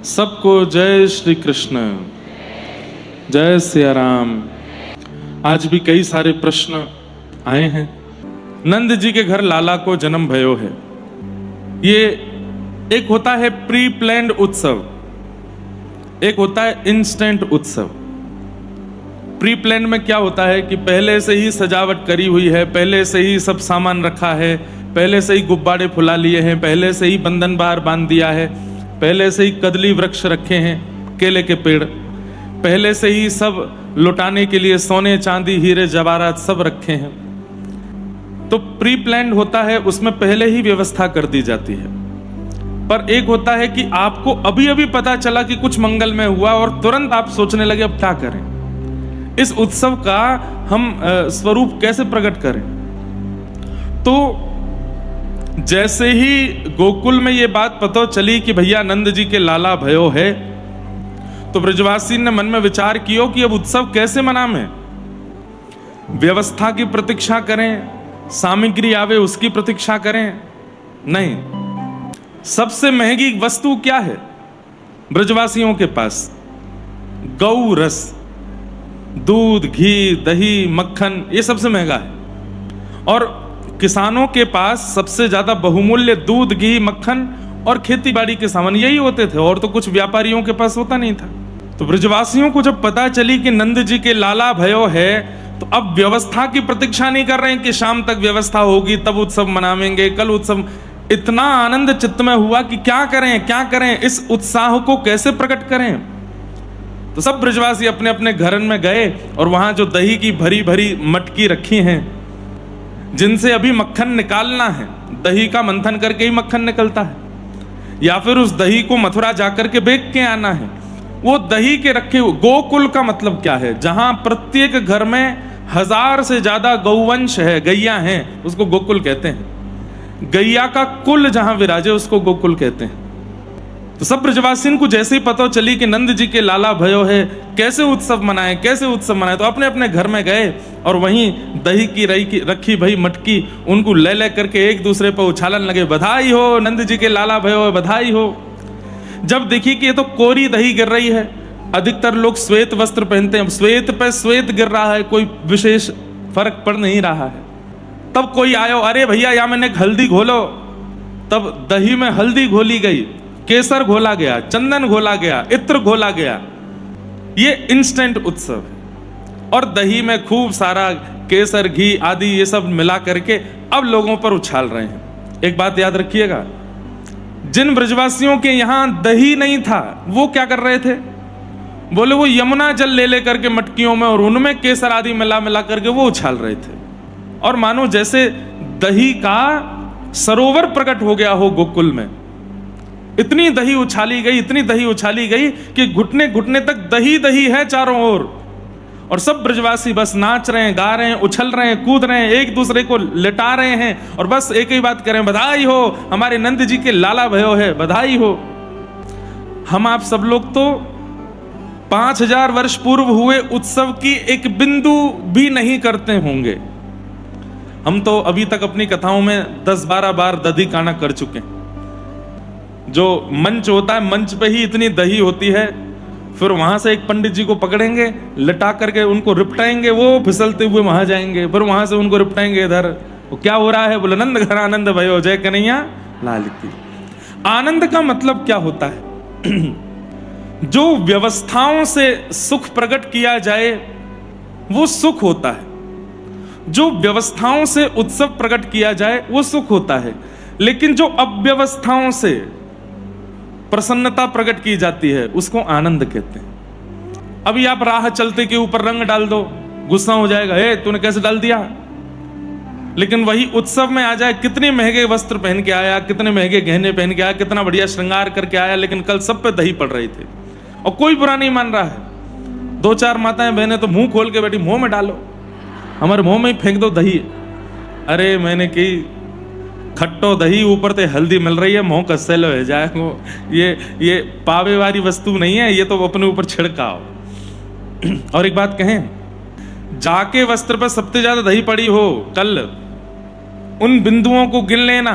सबको जय श्री कृष्ण, जय सिया राम। आज भी कई सारे प्रश्न आए हैं। नंद जी के घर लाला को जन्म भयो है। ये एक होता है प्री प्लान्ड उत्सव, एक होता है इंस्टेंट उत्सव। प्री प्लान में क्या होता है कि पहले से ही सजावट करी हुई है, पहले से ही सब सामान रखा है, पहले से ही गुब्बारे फुला लिए हैं, पहले से ही बंधन बाहर बांध दिया है, पहले से ही कदली वृक्ष रखे हैं, केले के पेड़, पहले से ही सब लुटाने के लिए सोने चांदी हीरे जवाहरात सब रखे हैं। तो प्री प्लान्ड होता है, उसमें पहले ही व्यवस्था कर दी जाती है। पर एक होता है कि आपको अभी अभी पता चला कि कुछ मंगलमय हुआ और तुरंत आप सोचने लगे अब क्या करें, इस उत्सव का हम स्वरूप कैसे प्रकट करें। तो जैसे ही गोकुल में ये बात पता चली कि भैया नंद जी के लाला भयो है, तो ब्रजवासी ने मन में विचार किया कि अब उत्सव कैसे मनाएं। व्यवस्था की प्रतीक्षा करें, सामग्री आवे उसकी प्रतीक्षा करें? नहीं। सबसे महंगी वस्तु क्या है ब्रजवासियों के पास? गौ रस, दूध, घी, दही, मक्खन, ये सबसे महंगा है। और किसानों के पास सबसे ज्यादा बहुमूल्य दूध, घी, मक्खन और खेती बाड़ी के सामान यही होते थे, और तो कुछ व्यापारियों के पास होता नहीं था। तो ब्रजवासियों को जब पता चली कि नंद जी के लाला भयो है, तो अब व्यवस्था की प्रतीक्षा नहीं कर रहे हैं कि शाम तक व्यवस्था होगी तब उत्सव मनावेंगे, कल उत्सव। इतना आनंद चित्त में हुआ कि क्या करें क्या करें, इस उत्साह को कैसे प्रकट करें। तो सब ब्रजवासी अपने अपने घर में गए और वहां जो दही की भरी भरी मटकी रखी हैं, जिनसे अभी मक्खन निकालना है, दही का मंथन करके ही मक्खन निकलता है, या फिर उस दही को मथुरा जाकर के बेच के आना है, वो दही के रखे हुए। गोकुल का मतलब क्या है? जहां प्रत्येक घर में 1000 से ज्यादा गौवंश है, गैया हैं, उसको गोकुल कहते हैं। गैया का कुल जहां विराजे उसको गोकुल कहते हैं। तो सब ब्रजवासियों को जैसे ही पता चली कि नंद जी के लाला भयो है, कैसे उत्सव मनाएं कैसे उत्सव मनाएं, तो अपने अपने घर में गए और वहीं दही की रखी भई मटकी उनको ले ले करके एक दूसरे पर उछालन लगे, बधाई हो नंद जी के लाला भयो है, बधाई हो। जब देखी कि ये तो कोरी दही गिर रही है, अधिकतर लोग श्वेत वस्त्र पहनते हैं, श्वेत पे श्वेत गिर रहा है, कोई विशेष फर्क पड़ नहीं रहा है। तब कोई आयो, अरे भैया या मैंने हल्दी घोलो। तब दही में हल्दी घोली गई, केसर घोला गया, चंदन घोला गया, इत्र घोला गया। ये इंस्टेंट उत्सव है। और दही में खूब सारा केसर, घी आदि ये सब मिला करके अब लोगों पर उछाल रहे हैं। एक बात याद रखिएगा, जिन ब्रजवासियों के यहां दही नहीं था वो क्या कर रहे थे? बोले वो यमुना जल ले लेकर के मटकियों में और उनमें केसर आदि मिला मिला करके वो उछाल रहे थे। और मानो जैसे दही का सरोवर प्रकट हो गया हो गोकुल में। इतनी दही उछाली गई, इतनी दही उछाली गई कि घुटने घुटने तक दही दही है चारों ओर। और सब ब्रजवासी बस नाच रहे हैं, गा रहे हैं, उछल रहे हैं, कूद रहे हैं, एक दूसरे को लिटा रहे हैं और बस एक ही बात करें, बधाई हो हमारे नंद जी के लाला भयो है, बधाई हो। हम आप सब लोग तो 5000 वर्ष पूर्व हुए उत्सव की एक बिंदु भी नहीं करते होंगे। हम तो अभी तक अपनी कथाओं में 10-12 बार दधी काना कर चुके हैं। जो मंच होता है, मंच पे ही इतनी दही होती है, फिर वहां से एक पंडित जी को पकड़ेंगे, लटा करके उनको रिपटाएंगे, वो फिसलते हुए वहां जाएंगे, फिर वहां से उनको रिपटाएंगे इधर। वो क्या हो रहा है? बोले नंद घर आनंद भयो, जय कन्हैया लाल की। आनंद का मतलब क्या होता है? जो व्यवस्थाओं से सुख प्रकट किया जाए वो सुख होता है। जो व्यवस्थाओं से उत्सव प्रकट किया जाए वो सुख होता है। लेकिन जो अव्यवस्थाओं से प्रसन्नता प्रकट की जाती है उसको आनंद कहते हैं। अभी आप राह चलते के ऊपर रंग डाल दो, गुस्सा हो जाएगा, ए तूने कैसे डाल दिया। लेकिन वही उत्सव में आ जाए, कितने महंगे वस्त्र पहन के आया, कितने महंगे गहने पहन के आया, कितना बढ़िया श्रृंगार करके आया, लेकिन कल सब पे दही पड़ रही थी और कोई बुरा नहीं मान रहा है। 2-4 माताएं बहनें तो मुंह खोल के बैठी, मुंह में डालो, हमारे मुंह में ही फेंक दो दही। अरे मैंने की खट्टो दही, ऊपर से हल्दी मिल रही है, मुंह कस्से लो है जाए। वो ये पावे वाली वस्तु नहीं है, ये तो अपने ऊपर छिड़काओ। और एक बात कहें, जाके वस्त्र पर सबसे ज्यादा दही पड़ी हो, कल उन बिंदुओं को गिन लेना,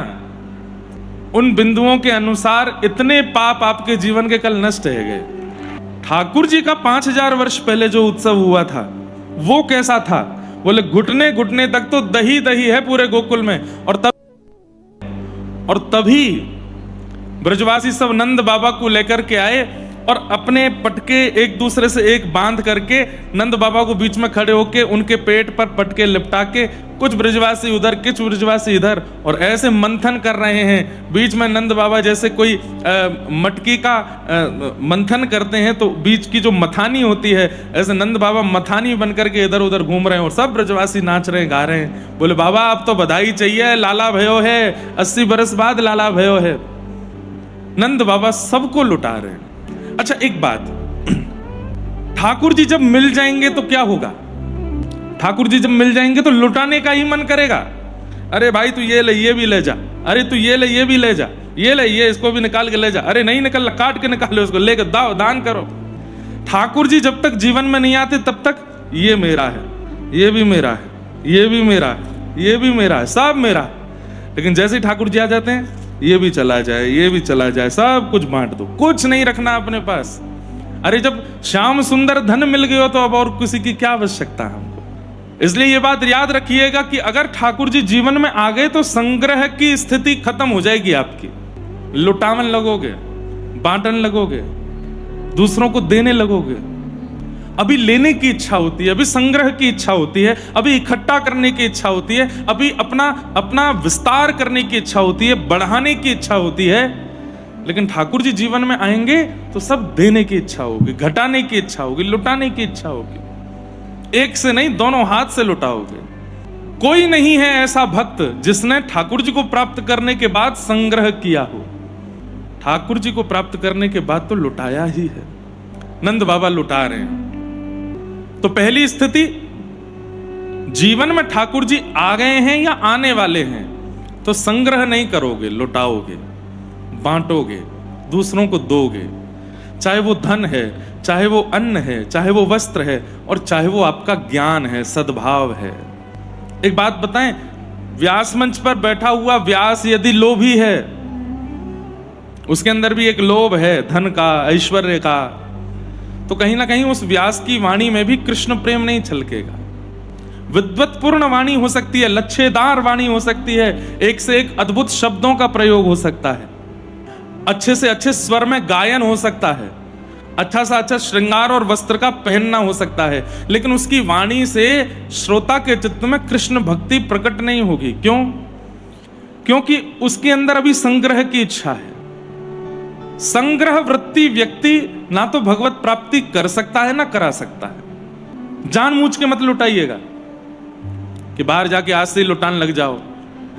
उन बिंदुओं के अनुसार इतने पाप आपके जीवन के कल नष्ट है गए। ठाकुर जी का 5000 वर्ष पहले जो उत्सव हुआ था वो कैसा था? बोले घुटने घुटने तक तो दही दही है पूरे गोकुल में। और तभी ब्रजवासी सब नंद बाबा को लेकर के आए और अपने पटके एक दूसरे से एक बांध करके नंद बाबा को बीच में खड़े होके उनके पेट पर पटके लिपटा के कुछ ब्रजवासी उधर कुछ ब्रजवासी इधर और ऐसे मंथन कर रहे हैं। बीच में नंद बाबा जैसे कोई मटकी का मंथन करते हैं तो बीच की जो मथानी होती है, ऐसे नंद बाबा मथानी बन करके इधर उधर घूम रहे हैं और सब ब्रजवासी नाच रहे हैं, गा रहे हैं। बोले बाबा आप तो बधाई चाहिए, लाला भयो है, 80 बरस बाद लाला भयो है। नंद बाबा सबको लुटा रहे हैं। अच्छा एक बात, ठाकुर जी जब मिल जाएंगे तो क्या होगा? ठाकुर जी जब मिल जाएंगे तो लुटाने का ही मन करेगा। अरे भाई तू ये ले, ये भी ले जा, अरे तू ये ले, ये भी ले जा, ये ले, ये इसको भी निकाल के ले जा, अरे नहीं निकल, काट के निकालो उसको, लेकर दाओ, दान करो। ठाकुर जी जब तक जीवन में नहीं आते तब तक ये मेरा है, ये भी मेरा है, ये भी मेरा है, ये भी मेरा है, सब मेरा है। लेकिन जैसे ही ठाकुर जी आ जाते हैं, ये भी चला जाए, ये भी चला जाए, सब कुछ बांट दो, कुछ नहीं रखना अपने पास। अरे जब श्याम सुंदर धन मिल गए हो तो अब और किसी की क्या आवश्यकता है हमको? इसलिए ये बात याद रखिएगा कि अगर ठाकुर जी जीवन में आ गए तो संग्रह की स्थिति खत्म हो जाएगी आपकी। लुटावन लगोगे, बांटन लगोगे, दूसरों को देने लगोगे। अभी लेने की इच्छा होती है, अभी संग्रह की इच्छा होती है, अभी इकट्ठा करने की इच्छा होती है, अभी अपना विस्तार करने की इच्छा होती है, बढ़ाने की इच्छा होती है। लेकिन ठाकुर जी जीवन में आएंगे तो सब देने की इच्छा होगी, घटाने की इच्छा होगी, लुटाने की इच्छा होगी। एक से नहीं, दोनों हाथ से लुटाओगे। कोई नहीं है ऐसा भक्त जिसने ठाकुर जी को प्राप्त करने के बाद संग्रह किया हो। ठाकुर जी को प्राप्त करने के बाद तो लुटाया ही है। नंद बाबा लुटा रहे हैं। तो पहली स्थिति, जीवन में ठाकुर जी आ गए हैं या आने वाले हैं तो संग्रह नहीं करोगे, लुटाओगे, बांटोगे, दूसरों को दोगे। चाहे वो धन है, चाहे वो अन्न है, चाहे वो वस्त्र है और चाहे वो आपका ज्ञान है, सद्भाव है। एक बात बताएं, व्यास मंच पर बैठा हुआ व्यास यदि लोभी है, उसके अंदर भी एक लोभ है धन का, ऐश्वर्य का, तो कहीं ना कहीं उस व्यास की वाणी में भी कृष्ण प्रेम नहीं छलकेगा। विद्वत्पूर्ण वाणी हो सकती है, लच्छेदार वाणी हो सकती है, एक से एक अद्भुत शब्दों का प्रयोग हो सकता है, अच्छे से अच्छे स्वर में गायन हो सकता है, अच्छा सा अच्छा श्रृंगार और वस्त्र का पहनना हो सकता है, लेकिन उसकी वाणी से श्रोता के चित्त में कृष्ण भक्ति प्रकट नहीं होगी। क्यों? क्योंकि उसके अंदर अभी संग्रह की इच्छा है। संग्रह वृत्ति व्यक्ति ना तो भगवत प्राप्ति कर सकता है ना करा सकता है। जानबूझ के मत लुटाइएगा कि बाहर जाके आज से लुटान लग जाओ।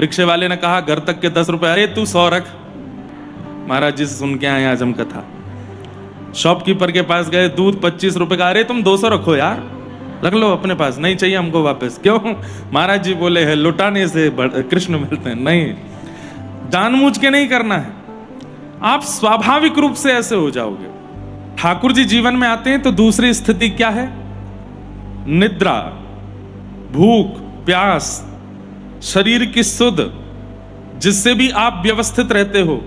रिक्शे वाले ने कहा घर तक के 10 रुपए, अरे तू 100 रख। महाराज जी से सुन के आए आज हम कथा। शॉपकीपर के पास गए, दूध 25 रुपए का, अरे तुम 200 रखो यार, रख लो अपने पास, नहीं चाहिए हमको वापस। क्यों? महाराज जी बोले हैं लुटाने से कृष्ण मिलते हैं। नहीं, जानबूझ के नहीं करना है, आप स्वाभाविक रूप से ऐसे हो जाओगे। ठाकुर जी जीवन में आते हैं तो दूसरी स्थिति क्या है? निद्रा, भूख, प्यास, शरीर की सुध, जिससे भी आप व्यवस्थित रहते हो,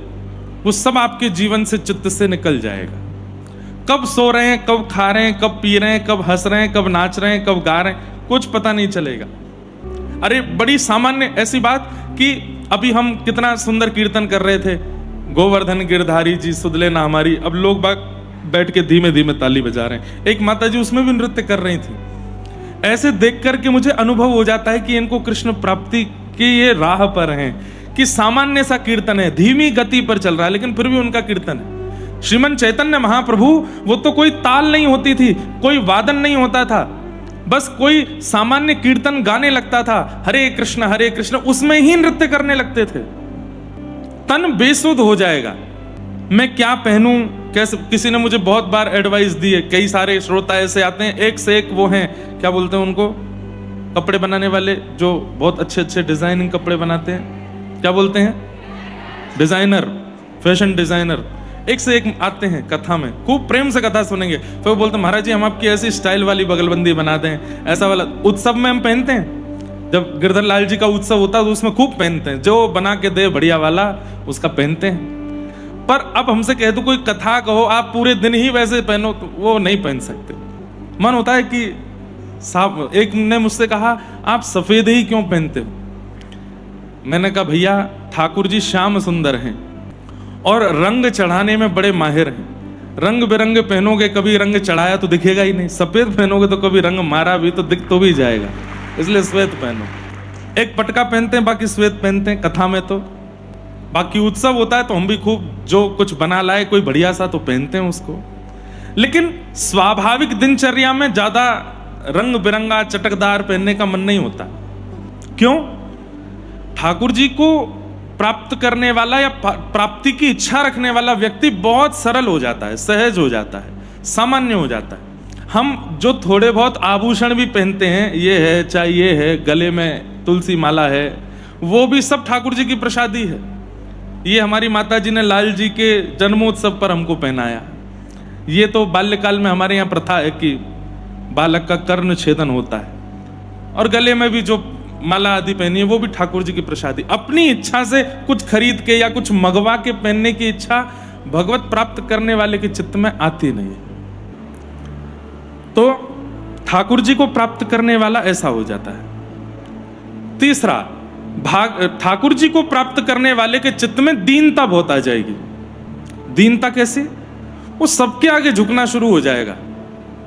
वो सब आपके जीवन से चित्त से निकल जाएगा। कब सो रहे हैं, कब खा रहे हैं, कब पी रहे हैं, कब हंस रहे हैं, कब नाच रहे हैं, कब गा रहे हैं, कुछ पता नहीं चलेगा। अरे बड़ी सामान्य ऐसी बात कि अभी हम कितना सुंदर कीर्तन कर रहे थे, गोवर्धन गिरधारी जी सुध लेना हमारी। अब लोग बाग बैठ के धीमे धीमे ताली बजा रहे हैं। एक माता जी उसमें भी नृत्य कर रही थी। ऐसे देख करके मुझे अनुभव हो जाता है कि इनको कृष्ण प्राप्ति की ये राह पर हैं, कि सामान्य सा कीर्तन है, धीमी गति पर चल रहा है, लेकिन फिर भी उनका कीर्तन है। श्रीमन चैतन्य महाप्रभु, वो तो कोई ताल नहीं होती थी, कोई वादन नहीं होता था, बस कोई सामान्य कीर्तन गाने लगता था, हरे कृष्ण, उसमें ही नृत्य करने लगते थे। तन बेसुध हो जाएगा। मैं क्या पहनूं, कैसे? किसी ने मुझे बहुत बार एडवाइस दी है। कई सारे श्रोता ऐसे आते हैं, एक से एक वो हैं, क्या बोलते हैं उनको, कपड़े बनाने वाले, जो बहुत अच्छे अच्छे डिजाइनिंग कपड़े बनाते हैं, क्या बोलते हैं? Designer, fashion designer. एक से एक आते हैं कथा में, खूब प्रेम से कथा सुनेंगे, फिर वो बोलते हैं महाराज जी हम आपकी ऐसी स्टाइल वाली बगलबंदी बना दें, ऐसा वाला। उत्सव में हम पहनते हैं, जब गिरधर लाल जी का उत्सव होता है तो उसमें खूब पहनते हैं, जो बना के दे बढ़िया वाला उसका पहनते हैं। पर अब हमसे कह दो कोई कथा कहो आप पूरे दिन ही वैसे पहनो, तो वो नहीं पहन सकते। मन होता है कि साहब, एक ने मुझसे कहा आप सफेद ही क्यों पहनते हो? मैंने कहा भैया ठाकुर जी श्याम सुंदर हैं और रंग चढ़ाने में बड़े माहिर हैं। रंग बिरंगे पहनोगे, कभी रंग चढ़ाया तो दिखेगा ही नहीं। सफेद पहनोगे तो कभी रंग मारा भी तो दिख तो भी जाएगा, इसलिए श्वेत पहनो। एक पटका पहनते हैं, बाकी श्वेत पहनते हैं कथा में। तो बाकी उत्सव होता है तो हम भी खूब जो कुछ बना लाए कोई बढ़िया सा तो पहनते हैं उसको। लेकिन स्वाभाविक दिनचर्या में ज्यादा रंग बिरंगा चटकदार पहनने का मन नहीं होता। क्यों? ठाकुर जी को प्राप्त करने वाला या प्राप्ति की इच्छा रखने वाला व्यक्ति बहुत सरल हो जाता है, सहज हो जाता है, सामान्य हो जाता है। हम जो थोड़े बहुत आभूषण भी पहनते हैं, ये है चाहे ये है, गले में तुलसी माला है, वो भी सब ठाकुर जी की प्रसादी है। ये हमारी माता जी ने लाल जी के जन्मोत्सव पर हमको पहनाया। ये तो बाल्यकाल में हमारे यहाँ प्रथा है कि बालक का कर्ण छेदन होता है, और गले में भी जो माला आदि पहनी है वो भी ठाकुर जी की प्रसादी। अपनी इच्छा से कुछ खरीद के या कुछ मंगवा के पहनने की इच्छा भगवत प्राप्त करने वाले के चित्त में आती नहीं है। तो ठाकुर जी को प्राप्त करने वाला ऐसा हो जाता है। तीसरा भाग, ठाकुर जी को प्राप्त करने वाले के चित्त में दीनता बहुत आ जाएगी। दीनता कैसे? वो सबके आगे झुकना शुरू हो जाएगा।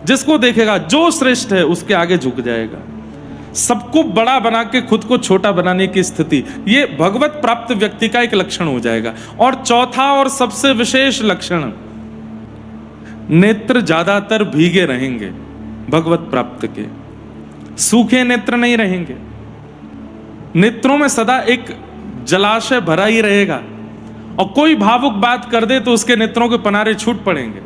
जिसको देखेगा जो श्रेष्ठ है उसके आगे झुक जाएगा। सबको बड़ा बना के खुद को छोटा बनाने की स्थिति, ये भगवत प्राप्त व्यक्ति का एक लक्षण हो जाएगा। और चौथा और सबसे विशेष लक्षण, नेत्र ज्यादातर भीगे रहेंगे भगवत प्राप्त के, सूखे नेत्र नहीं रहेंगे। नेत्रों में सदा एक जलाशय भरा ही रहेगा, और कोई भावुक बात कर दे तो उसके नेत्रों के पनारे छूट पड़ेंगे।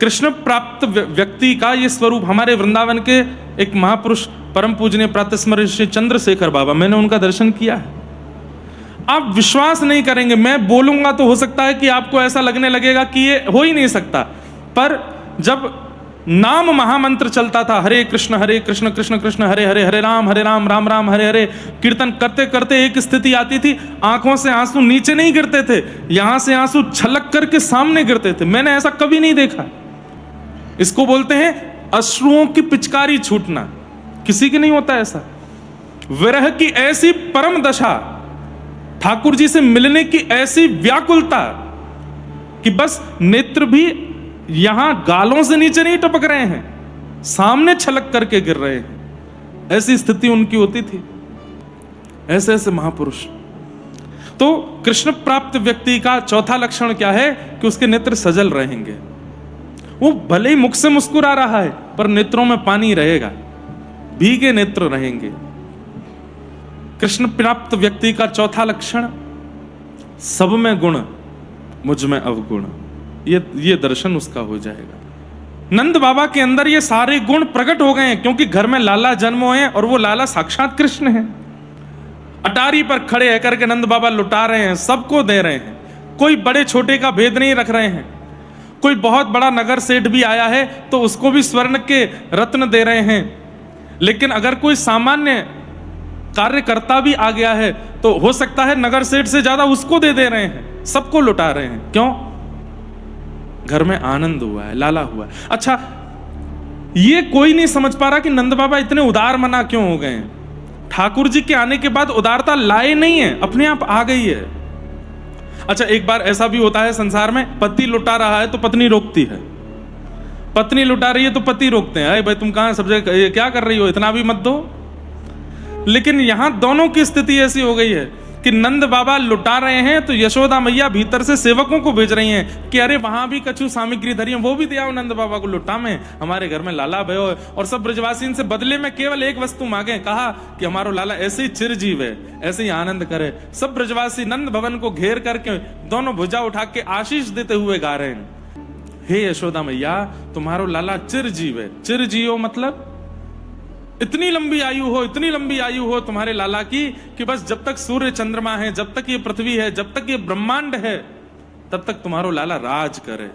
कृष्ण प्राप्त व्यक्ति का ये स्वरूप हमारे वृंदावन के एक महापुरुष परम पूजनीय प्रातस्मरणीय श्री चंद्रशेखर बाबा, मैंने उनका दर्शन किया है। आप विश्वास नहीं करेंगे, मैं बोलूंगा तो हो सकता है कि आपको ऐसा लगने लगेगा कि ये हो ही नहीं सकता, पर जब नाम महामंत्र चलता था, हरे कृष्ण कृष्ण कृष्ण हरे हरे, हरे राम राम राम हरे हरे, कीर्तन करते करते एक स्थिति आती थी, आंखों से आंसू नीचे नहीं गिरते थे, यहां से आंसू छलक करके सामने गिरते थे। मैंने ऐसा कभी नहीं देखा। इसको बोलते हैं अश्रुओं की पिचकारी छूटना, किसी की नहीं होता ऐसा। विरह की ऐसी परम दशा, ठाकुर जी से मिलने की ऐसी व्याकुलता कि बस नेत्र भी यहां गालों से नीचे नहीं टपक रहे हैं, सामने छलक करके गिर रहे हैं। ऐसी स्थिति उनकी होती थी। ऐसे ऐसे महापुरुष। तो कृष्ण प्राप्त व्यक्ति का चौथा लक्षण क्या है कि उसके नेत्र सजल रहेंगे। वो भले ही मुख से मुस्कुरा रहा है पर नेत्रों में पानी रहेगा, भीगे नेत्र रहेंगे। कृष्ण प्राप्त व्यक्ति का चौथा लक्षण, सब में गुण मुझ में अवगुण, ये दर्शन उसका हो जाएगा। नंद बाबा के अंदर ये सारे गुण प्रकट हो गए हैं, क्योंकि घर में लाला जन्म हुए हैं और वो लाला साक्षात कृष्ण है। अटारी पर खड़े है करके नंद बाबा लुटा रहे हैं, सबको दे रहे हैं, कोई बड़े छोटे का भेद नहीं रख रहे हैं। कोई बहुत बड़ा नगर सेठ भी आया है तो उसको भी स्वर्ण के रत्न दे रहे हैं। लेकिन अगर कोई सामान्य कार्यकर्ता भी आ गया है तो हो सकता है नगर सेठ से ज्यादा उसको दे रहे हैं, सबको लुटा रहे हैं। क्यों? घर में आनंद हुआ है, लाला हुआ है। अच्छा, ये कोई नहीं समझ पा रहा कि नंद बाबा इतने उदार मना क्यों हो गए हैं। ठाकुर जी के आने के बाद उदारता लाए नहीं है, अपने आप आ गई है। अच्छा, एक बार ऐसा भी होता है संसार में, पति लुटा रहा है तो पत्नी रोकती है, पत्नी लुटा रही है तो पति रोकते हैं, अरे भाई तुम कहां सब जगह क्या कर रही हो, इतना भी मत दो। लेकिन यहां दोनों की स्थिति ऐसी हो गई है कि नंद बाबा लुटा रहे हैं तो यशोदा मैया भीतर से सेवकों को भेज रही हैं कि अरे वहां भी कछु सामग्री धरी है, वो भी दिया नंद बाबा को, लुटा में हमारे घर में लाला भयो। और सब ब्रजवासी इनसे बदले में केवल एक वस्तु मांगे, कहा कि हमारो लाला ऐसे ही चिरजीव है, ऐसे ही आनंद करे। सब ब्रजवासी नंद भवन को घेर करके दोनों भुजा उठा के आशीष देते हुए गा रहे हैं, हे यशोदा मैया तुम्हारो लाला चिरजीव है। चिरजीव मतलब इतनी लंबी आयु हो, इतनी लंबी आयु हो तुम्हारे लाला की कि बस जब तक सूर्य चंद्रमा है, जब तक ये पृथ्वी है, जब तक ये ब्रह्मांड है, तब तक तुम्हारो लाला राज करे।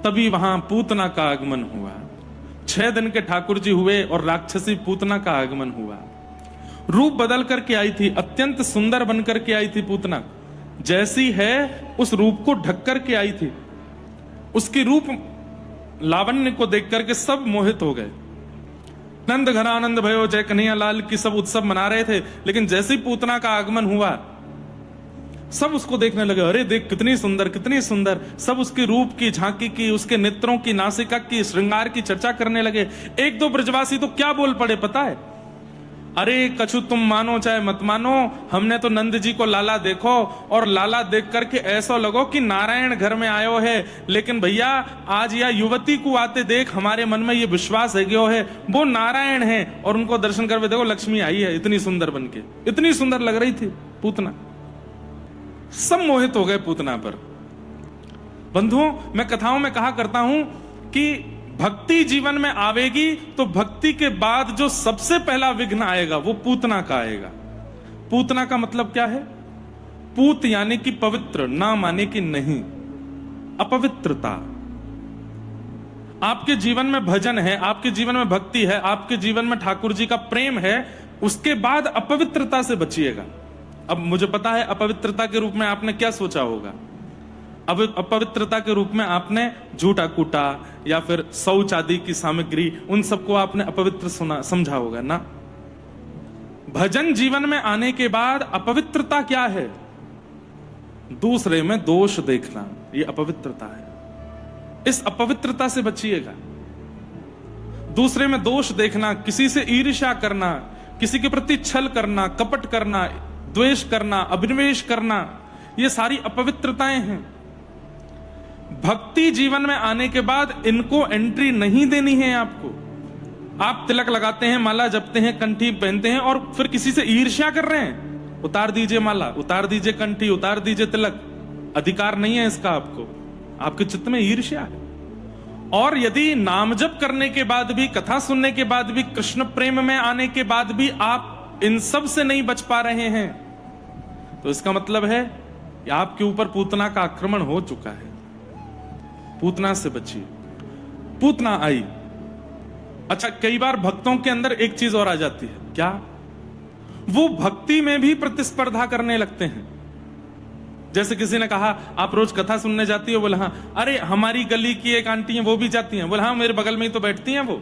तभी वहां पूतना का आगमन हुआ। 6 दिन के ठाकुर जी हुए और राक्षसी पूतना का आगमन हुआ। रूप बदल करके आई थी, अत्यंत सुंदर बन करके आई थी पूतना। जैसी है उस रूप को ढक करके आई थी। उसकी रूप लावण्य को देख करके सब मोहित हो गए। नंद घन आनंद भयो जय कन्हैया लाल की सब उत्सव मना रहे थे, लेकिन जैसे ही पूतना का आगमन हुआ सब उसको देखने लगे। अरे देख कितनी सुंदर, कितनी सुंदर। सब उसके रूप की झांकी की, उसके नेत्रों की, नासिका की, श्रृंगार की चर्चा करने लगे। एक दो ब्रजवासी तो क्या बोल पड़े पता है? अरे कछु तुम मानो चाहे मत मानो, हमने तो नंद जी को लाला देखो और लाला देख करके ऐसा लगो कि नारायण घर में आयो है। लेकिन भैया आज यह युवती को आते देख हमारे मन में ये विश्वास है गयो है वो नारायण है। और उनको दर्शन करके देखो लक्ष्मी आई है, इतनी सुंदर बनके, इतनी सुंदर लग रही थी पूतना। सब मोहित हो गए पूतना पर। बंधुओं, मैं कथाओं में कहा करता हूं कि भक्ति जीवन में आवेगी तो भक्ति के बाद जो सबसे पहला विघ्न आएगा वो पूतना का आएगा। पूतना का मतलब क्या है? पूत यानी कि पवित्र, ना माने कि नहीं, अपवित्रता। आपके जीवन में भजन है, आपके जीवन में भक्ति है, आपके जीवन में ठाकुर जी का प्रेम है, उसके बाद अपवित्रता से बचिएगा। अब मुझे पता है अपवित्रता के रूप में आपने क्या सोचा होगा। अब अपवित्रता के रूप में आपने झूठा कूटा या फिर शौच आदि की सामग्री, उन सबको आपने अपवित्र सुना समझा होगा ना। भजन जीवन में आने के बाद अपवित्रता क्या है? दूसरे में दोष देखना, ये अपवित्रता है। इस अपवित्रता से बचिएगा। दूसरे में दोष देखना, किसी से ईर्ष्या करना, किसी के प्रति छल करना, कपट करना, द्वेष करना, अभिनिवेश करना, ये सारी अपवित्रताएं हैं। भक्ति जीवन में आने के बाद इनको एंट्री नहीं देनी है आपको। आप तिलक लगाते हैं, माला जपते हैं, कंठी पहनते हैं और फिर किसी से ईर्ष्या कर रहे हैं। उतार दीजिए माला, उतार दीजिए कंठी, उतार दीजिए तिलक। अधिकार नहीं है इसका आपको। आपके चित्त में ईर्ष्या है। और यदि नाम जप करने के बाद भी, कथा सुनने के बाद भी, कृष्ण प्रेम में आने के बाद भी आप इन सब से नहीं बच पा रहे हैं, तो इसका मतलब है कि आपके ऊपर पूतना का आक्रमण हो चुका है। पूतना से बचिए। पूतना आई। अच्छा, कई बार भक्तों के अंदर एक चीज और आ जाती है। क्या? वो भक्ति में भी प्रतिस्पर्धा करने लगते हैं। जैसे किसी ने कहा आप रोज कथा सुनने जाती हो? बोले हाँ। अरे हमारी गली की एक आंटी है वो भी जाती हैं। बोले हाँ, मेरे बगल में ही तो बैठती हैं वो।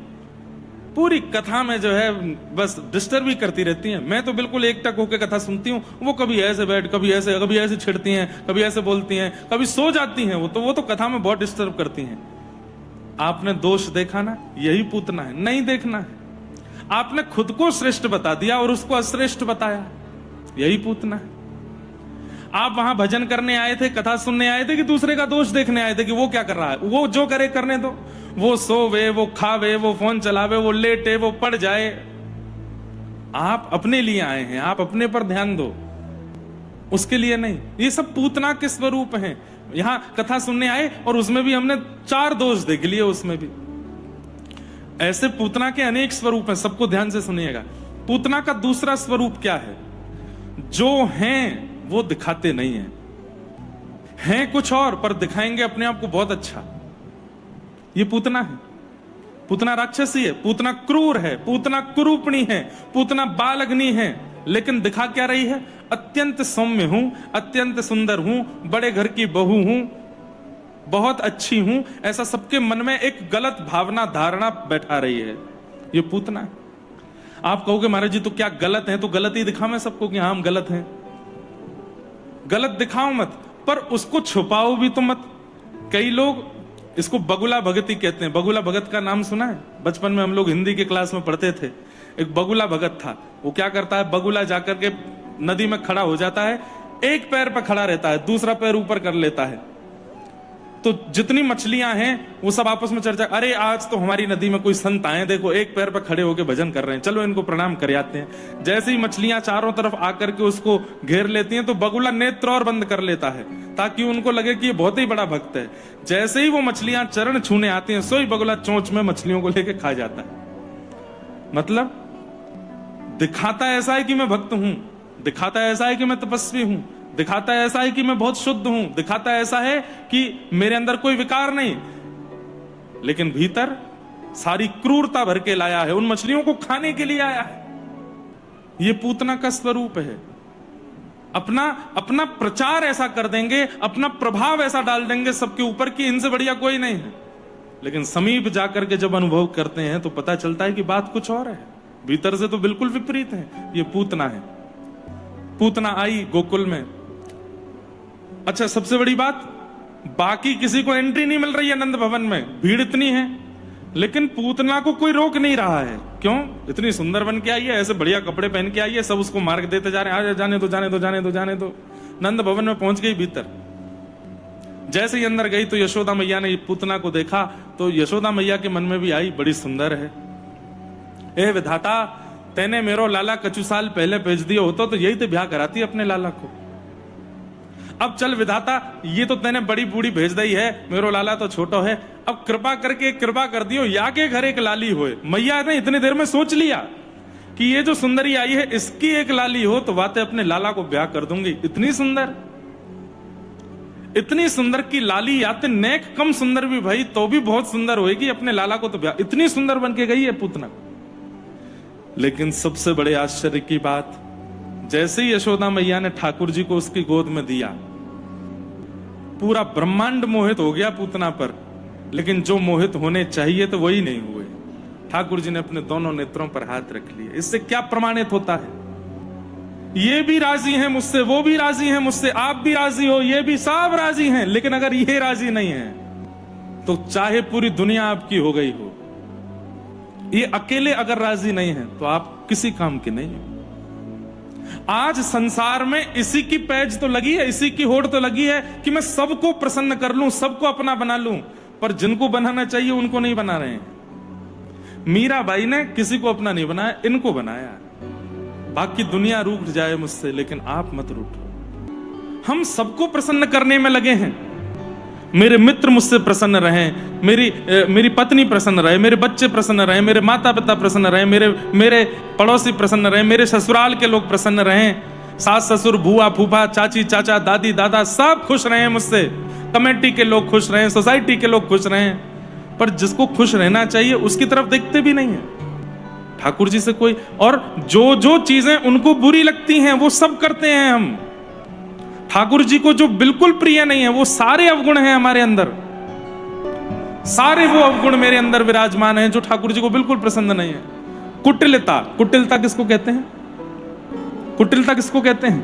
पूरी कथा में जो है बस डिस्टर्ब ही करती रहती हैं। मैं तो बिल्कुल एकटक होकर कथा सुनती हूँ। वो कभी ऐसे बैठ, कभी ऐसे छिड़ती हैं, कभी ऐसे बोलती हैं, कभी सो जाती हैं। वो तो कथा में बहुत डिस्टर्ब करती हैं। आपने दोष देखा ना, यही पूतना है। नहीं देखना है। आपने खुद को श्रेष्ठ बता दिया और उसको अश्रेष्ठ बताया, यही पूतना है। आप वहां भजन करने आए थे, कथा सुनने आए थे कि दूसरे का दोष देखने आए थे कि वो क्या कर रहा है? वो जो करे करने दो। वो सोवे, वो खावे, वो फोन चलावे, वो लेटे, वो पड़ जाए। आप अपने लिए आए हैं, आप अपने पर ध्यान दो, उसके लिए नहीं। ये सब पूतना के स्वरूप हैं। यहां कथा सुनने आए और उसमें भी हमने 4 दोष देख लिए। उसमें भी ऐसे पूतना के अनेक स्वरूप हैं, सबको ध्यान से सुनिएगा। पूतना का दूसरा स्वरूप क्या है? जो हैं वो दिखाते नहीं हैं कुछ और पर दिखाएंगे अपने आप को बहुत अच्छा। ये पूतना है। पूतना राक्षसी है, पूतना क्रूर है, पूतना कुरूपणी है, पूतना बालग्नि है। लेकिन दिखा क्या रही है? अत्यंत सौम्य हूं, अत्यंत सुंदर हूं, बड़े घर की बहू हूं, बहुत अच्छी हूं। ऐसा सबके मन में एक गलत भावना, धारणा बैठा रही है। ये पूतना है। आप कहोगे महाराज जी तो क्या गलत है? तो गलत ही दिखा मैं सबको कि हाँ हम गलत हैं। गलत दिखाओ मत, पर उसको छुपाओ भी तो मत। कई लोग इसको बगुला भगती कहते हैं। बगुला भगत का नाम सुना है? बचपन में हम लोग हिंदी के क्लास में पढ़ते थे। एक बगुला भगत था। वो क्या करता है? बगुला जाकर के नदी में खड़ा हो जाता है, एक पैर पर खड़ा रहता है, दूसरा पैर ऊपर कर लेता है। तो जितनी मछलियां हैं वो सब आपस में चर्चा, अरे आज तो हमारी नदी में कोई संत आए, देखो एक पैर पर खड़े होकर भजन कर रहे हैं, चलो इनको प्रणाम कर आते हैं। जैसे ही मछलियां चारों तरफ आकर के उसको घेर लेती हैं तो बगुला नेत्र और बंद कर लेता है ताकि उनको लगे कि ये बहुत ही बड़ा भक्त है। जैसे ही वो मछलियां चरण छूने आती हैं, सोई बगुला चोंच में मछलियों को लेकर खा जाता है। मतलब दिखाता ऐसा है कि मैं भक्त हूं, दिखाता ऐसा है कि मैं तपस्वी हूं, दिखाता ऐसा है कि मैं बहुत शुद्ध हूं, दिखाता ऐसा है कि मेरे अंदर कोई विकार नहीं, लेकिन भीतर सारी क्रूरता भर के लाया है। उन मछलियों को खाने के लिए आया है। ये पूतना का स्वरूप है। अपना अपना प्रचार ऐसा कर देंगे, अपना प्रभाव ऐसा डाल देंगे सबके ऊपर कि इनसे बढ़िया कोई नहीं है। लेकिन समीप जाकर के जब अनुभव करते हैं तो पता चलता है कि बात कुछ और है, भीतर से तो बिल्कुल विपरीत है। ये पूतना है। पूतना आई गोकुल में। अच्छा, सबसे बड़ी बात, बाकी किसी को एंट्री नहीं मिल रही है नंद भवन में, भीड़ इतनी है, लेकिन पूतना को कोई रोक नहीं रहा है। क्यों? इतनी सुंदर बन के आई है, ऐसे बढ़िया कपड़े पहन के आई है, सब उसको मार्ग देते जा रहे हैं, आज जाने दो जाने दो जाने दो जाने दो। नंद भवन में पहुंच गई भीतर। जैसे ही अंदर गई तो यशोदा मैया ने पूतना को देखा तो यशोदा मैया के मन में भी आई, बड़ी सुंदर है। ए विधाता, तेने मेरो लाला कछु साल पहले भेज दिया होता तो यही तो ब्याह कराती अपने लाला को। अब चल विधाता, ये तो तेने बड़ी बूढ़ी भेज दी है, मेरो लाला तो छोटो है, अब कृपा करके कृपा कर दियो, या के घर एक लाली होए। मैया ने इतनी देर में सोच लिया कि ये जो सुंदरी आई है इसकी एक लाली हो तो बातें अपने लाला को ब्याह कर दूंगी। इतनी सुंदर की लाली याते नेक कम सुंदर भी भाई तो भी बहुत सुंदर होएगी, अपने लाला को तो ब्याह। इतनी सुंदर बन के गई है पूतना। लेकिन सबसे बड़े आश्चर्य की बात, जैसे ही यशोदा मैया ने ठाकुर जी को उसकी गोद में दिया, पूरा ब्रह्मांड मोहित हो गया पूतना पर। लेकिन जो मोहित होने चाहिए तो वही नहीं हुए। ठाकुर जी ने अपने दोनों नेत्रों पर हाथ रख लिए। इससे क्या प्रमाणित होता है? ये भी राजी हैं मुझसे, वो भी राजी हैं मुझसे, आप भी राजी हो, ये भी सब राजी हैं। लेकिन अगर ये राजी नहीं है तो चाहे पूरी दुनिया आपकी हो गई हो, ये अकेले अगर राजी नहीं है तो आप किसी काम के नहीं हो। आज संसार में इसी की पैज तो लगी है, इसी की होड़ तो लगी है कि मैं सबको प्रसन्न कर लूं, सबको अपना बना लूं, पर जिनको बनाना चाहिए उनको नहीं बना रहे हैं। मीराबाई ने किसी को अपना नहीं बनाया, इनको बनाया। बाकी दुनिया रूठ जाए मुझसे, लेकिन आप मत रूठो। हम सबको प्रसन्न करने में लगे हैं। मेरे मित्र मुझसे प्रसन्न रहें, मेरी पत्नी प्रसन्न रहे, मेरे बच्चे प्रसन्न रहे, मेरे माता पिता प्रसन्न रहे, मेरे पड़ोसी प्रसन्न रहे, मेरे ससुराल के लोग प्रसन्न रहें, सास ससुर बुआ फूफा चाची चाचा दादी दादा सब खुश रहें मुझसे, कमेटी के लोग खुश रहें, सोसाइटी के लोग खुश रहें। पर जिसको खुश रहना चाहिए उसकी तरफ देखते भी नहीं है ठाकुर जी से कोई। और जो जो चीजें उनको बुरी लगती हैं वो सब करते हैं हम। ठाकुर जी को जो बिल्कुल प्रिय नहीं है वो सारे अवगुण हैं हमारे अंदर, सारे वो अवगुण मेरे अंदर विराजमान हैं जो ठाकुर जी को बिल्कुल पसंद नहीं है। कुटिलता, कुटिलता किसको कहते हैं? कुटिलता किसको कहते हैं?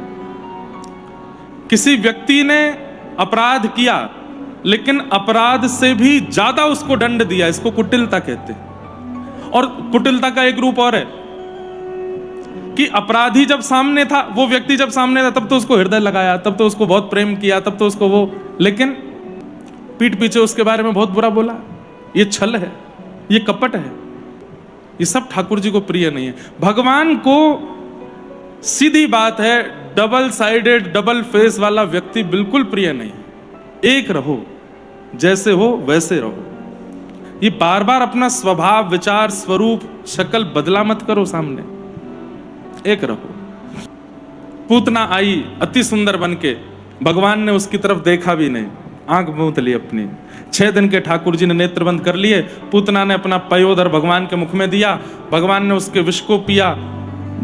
किसी व्यक्ति ने अपराध किया लेकिन अपराध से भी ज्यादा उसको दंड दिया, इसको कुटिलता कहते हैं। और कुटिलता का एक रूप और है कि अपराधी जब सामने था, वो व्यक्ति जब सामने था तब तो उसको हृदय लगाया, तब तो उसको बहुत प्रेम किया, तब तो उसको वो, लेकिन पीठ पीछे उसके बारे में बहुत बुरा बोला। ये छल है, ये कपट है, ये सब ठाकुर जी को प्रिय नहीं है। भगवान को सीधी बात है, डबल साइडेड डबल फेस वाला व्यक्ति बिल्कुल प्रिय नहीं है। एक रहो, जैसे हो वैसे रहो। ये बार बार अपना स्वभाव विचार स्वरूप शक्ल बदला मत करो, सामने एक रहो। पूतना आई अति सुंदर बनके, भगवान ने उसकी तरफ देखा भी नहीं, आंख मूंद ली अपनी। 6 दिन के ठाकुर जी ने नेत्र बंद कर लिए। पूतना ने अपना पयोदर भगवान के मुख में दिया, भगवान ने उसके विष को पिया,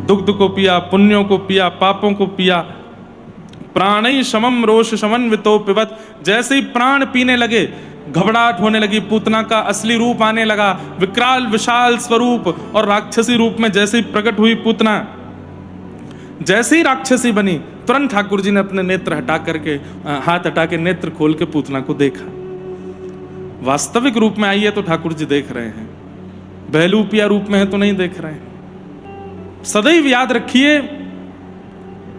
दुग्ध को पिया, पुण्यों को पिया, पापों को पिया। प्राणै शमम रोष समन्वितो पिबत। जैसे ही प्राण पीने लगे, घबराहट होने लगी, पूतना का असली रूप आने लगा, विकराल विशाल स्वरूप, और राक्षसी रूप में जैसे ही प्रकट हुई पूतना, जैसे ही राक्षसी बनी, तुरंत ठाकुर जी ने अपने नेत्र हटा करके, हाथ हटा के नेत्र खोल के पूतना को देखा। वास्तविक रूप में आई है तो ठाकुर जी देख रहे हैं, बहलूपिया रूप में है तो नहीं देख रहे हैं। सदैव याद रखिए,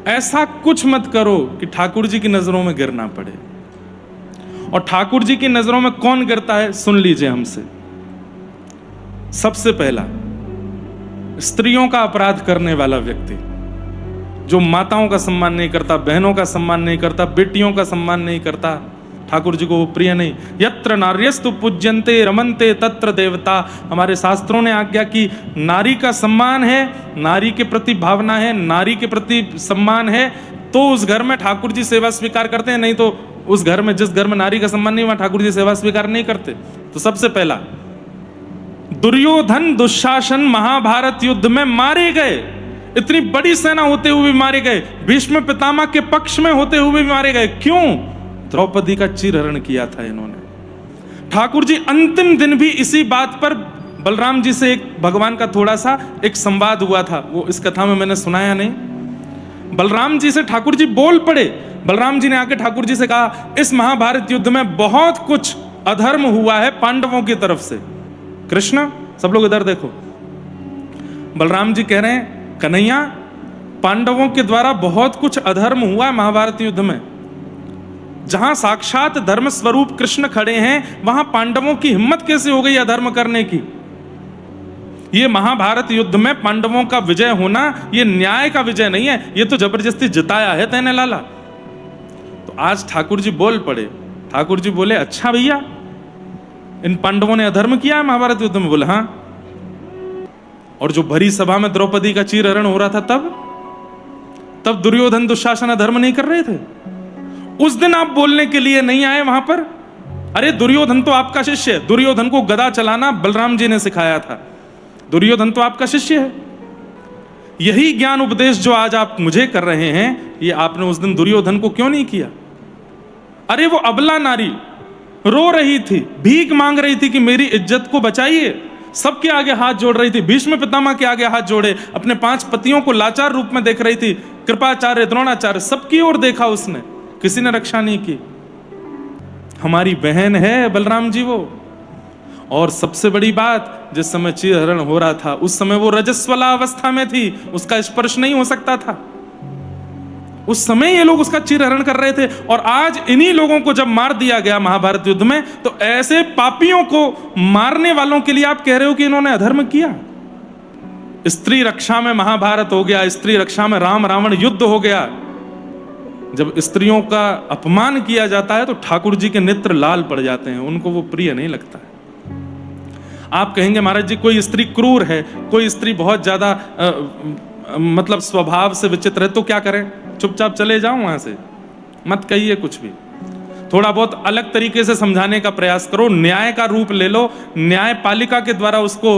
ऐसा कुछ मत करो कि ठाकुर जी की नजरों में गिरना पड़े। और ठाकुर जी की नजरों में कौन गिरता है, सुन लीजिए हमसे। सबसे पहला, स्त्रियों का अपराध करने वाला व्यक्ति, जो माताओं का सम्मान नहीं करता, बहनों का सम्मान नहीं करता, बेटियों का सम्मान नहीं करता, ठाकुर जी को वो प्रिय नहीं। यत्र नार्यस्तु पूज्यन्ते रमन्ते तत्र देवता। हमारे शास्त्रों ने आज्ञा की, नारी का सम्मान है, नारी के प्रति भावना है, नारी के प्रति सम्मान है, तो उस घर में ठाकुर जी सेवा स्वीकार करते हैं, नहीं तो उस घर में, जिस घर में नारी का सम्मान नहीं, वहां ठाकुर जी सेवा स्वीकार नहीं करते। तो सबसे पहला, दुर्योधन दुशासन महाभारत युद्ध में मारे गए, इतनी बड़ी सेना होते हुए भी मारे गए, भीष्म पितामह के पक्ष में होते हुए भी मारे गए। क्यों? द्रौपदी का चीरहरण किया था इन्होंने। ठाकुर जी अंतिम दिन भी इसी बात पर बलराम जी से एक भगवान का थोड़ा सा एक संवाद हुआ था, वो इस कथा में मैंने सुनाया नहीं। बलराम जी से ठाकुर जी बोल पड़े। बलराम जी ने आके ठाकुर जी से कहा, इस महाभारत युद्ध में बहुत कुछ अधर्म हुआ है पांडवों की तरफ से। कृष्ण, सब लोग इधर देखो। बलराम जी कह रहे हैं, कन्हैया, पांडवों के द्वारा बहुत कुछ अधर्म हुआ है महाभारत युद्ध में। जहां साक्षात धर्म स्वरूप कृष्ण खड़े हैं, वहां पांडवों की हिम्मत कैसे हो गई अधर्म करने की? ये महाभारत युद्ध में पांडवों का विजय होना, ये न्याय का विजय नहीं है, ये तो जबरदस्ती जिताया है तैने लाला। तो आज ठाकुर जी बोल पड़े। ठाकुर जी बोले, अच्छा भैया, इन पांडवों ने अधर्म किया है महाभारत युद्ध में? बोले हाँ। और जो भरी सभा में द्रौपदी का चीरहरण हो रहा था, तब दुर्योधन दुशासन अधर्म नहीं कर रहे थे? उस दिन आप बोलने के लिए नहीं आए वहां पर? अरे दुर्योधन तो आपका शिष्य है, दुर्योधन को गदा चलाना बलराम जी ने सिखाया था, दुर्योधन तो आपका शिष्य है। यही ज्ञान उपदेश जो आज आप मुझे कर रहे हैं, ये आपने उस दिन दुर्योधन को क्यों नहीं किया? अरे वो अबला नारी रो रही थी, भीख मांग रही थी कि मेरी इज्जत को बचाइए, सबके आगे हाथ जोड़ रही थी, भीष्म पितामह के आगे हाथ जोड़े, अपने 5 पतियों को लाचार रूप में देख रही थी, कृपाचार्य, द्रोणाचार्य, सबकी ओर देखा उसने, किसी ने रक्षा नहीं की। हमारी बहन है बलराम जी वो। और सबसे बड़ी बात, जिस समय चीरहरण हो रहा था उस समय वो रजस्वला अवस्था में थी, उसका स्पर्श नहीं हो सकता था। उस समय ये लोग उसका चीरहरण कर रहे थे। और आज इन्हीं लोगों को जब मार दिया गया महाभारत युद्ध में, तो ऐसे पापियों को मारने वालों के लिए आप कह रहे हो कि इन्होंने अधर्म किया? स्त्री रक्षा में महाभारत हो गया, स्त्री रक्षा में राम रावण युद्ध हो गया। जब स्त्रियों का अपमान किया जाता है तो ठाकुर जी के नेत्र लाल पड़ जाते हैं, उनको वो प्रिय नहीं लगता है। आप कहेंगे महाराज जी कोई स्त्री क्रूर है, कोई स्त्री बहुत ज्यादा मतलब स्वभाव से विचित्र है, तो क्या करें? चुपचाप चले जाओ वहां से, मत कहिए कुछ भी। थोड़ा बहुत अलग तरीके से समझाने का प्रयास करो, न्याय का रूप ले लो, न्यायपालिका के द्वारा उसको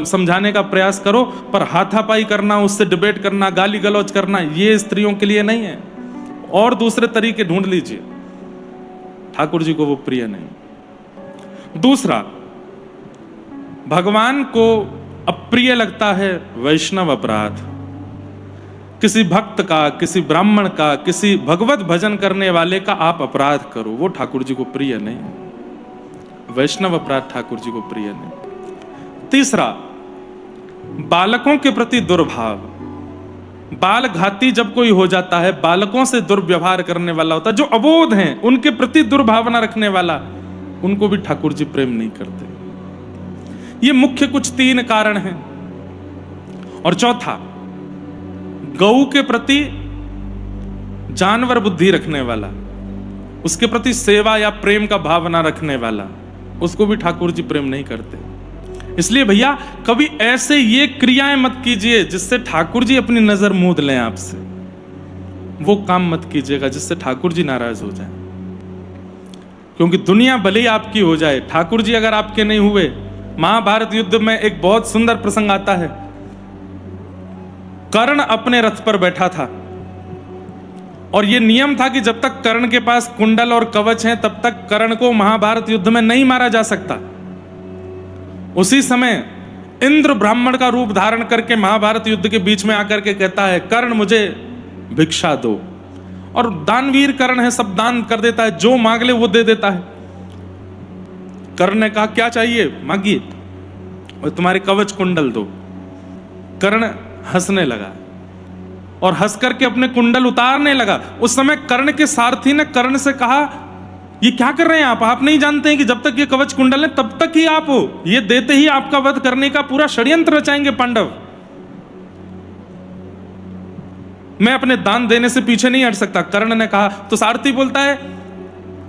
समझाने का प्रयास करो। पर हाथापाई करना, उससे डिबेट करना, गाली गलौज करना, ये स्त्रियों के लिए नहीं है। और दूसरे तरीके ढूंढ लीजिए, ठाकुर जी को वो प्रिय नहीं। दूसरा, भगवान को अप्रिय लगता है वैष्णव अपराध। किसी भक्त का, किसी ब्राह्मण का, किसी भगवत भजन करने वाले का आप अपराध करो, वो ठाकुर जी को प्रिय नहीं। वैष्णव अपराध ठाकुर जी को प्रिय नहीं। तीसरा, बालकों के प्रति दुर्भाव। बाल घाती जब कोई हो जाता है, बालकों से दुर्व्यवहार करने वाला होता है, जो अबोध हैं उनके प्रति दुर्भावना रखने वाला, उनको भी ठाकुर जी प्रेम नहीं करते। ये मुख्य कुछ 3 कारण हैं। और चौथा, गौ के प्रति जानवर बुद्धि रखने वाला, उसके प्रति सेवा या प्रेम का भावना रखने वाला, उसको भी ठाकुर जी प्रेम नहीं करते। इसलिए भैया कभी ऐसे ये क्रियाएं मत कीजिए जिससे ठाकुर जी अपनी नजर मूंद लें आपसे। वो काम मत कीजिएगा जिससे ठाकुर जी नाराज हो जाए। क्योंकि दुनिया भले ही आपकी हो जाए, ठाकुर जी अगर आपके नहीं हुए। महाभारत युद्ध में एक बहुत सुंदर प्रसंग आता है। कर्ण अपने रथ पर बैठा था और यह नियम था कि जब तक कर्ण के पास कुंडल और कवच हैं तब तक कर्ण को महाभारत युद्ध में नहीं मारा जा सकता। उसी समय इंद्र ब्राह्मण का रूप धारण करके महाभारत युद्ध के बीच में आकर के कहता है, कर्ण मुझे भिक्षा दो। और दानवीर कर्ण है, सब दान कर देता है, जो मांग ले वो दे देता है। कर्ण ने कहा, क्या चाहिए मांगिए, और तुम्हारे कवच कुंडल दो। कर्ण हंसने लगा और हंस करके अपने कुंडल उतारने लगा। उस समय कर्ण के सारथी ने कर्ण से कहा, ये क्या कर रहे हैं आप नहीं जानते हैं कि जब तक ये कवच कुंडल है तब तक ही आप हो, ये देते ही आपका वध करने का पूरा षड्यंत्र रचाएंगे पांडव। मैं अपने दान देने से पीछे नहीं हट सकता। कर्ण ने कहा। तो सारथी बोलता है,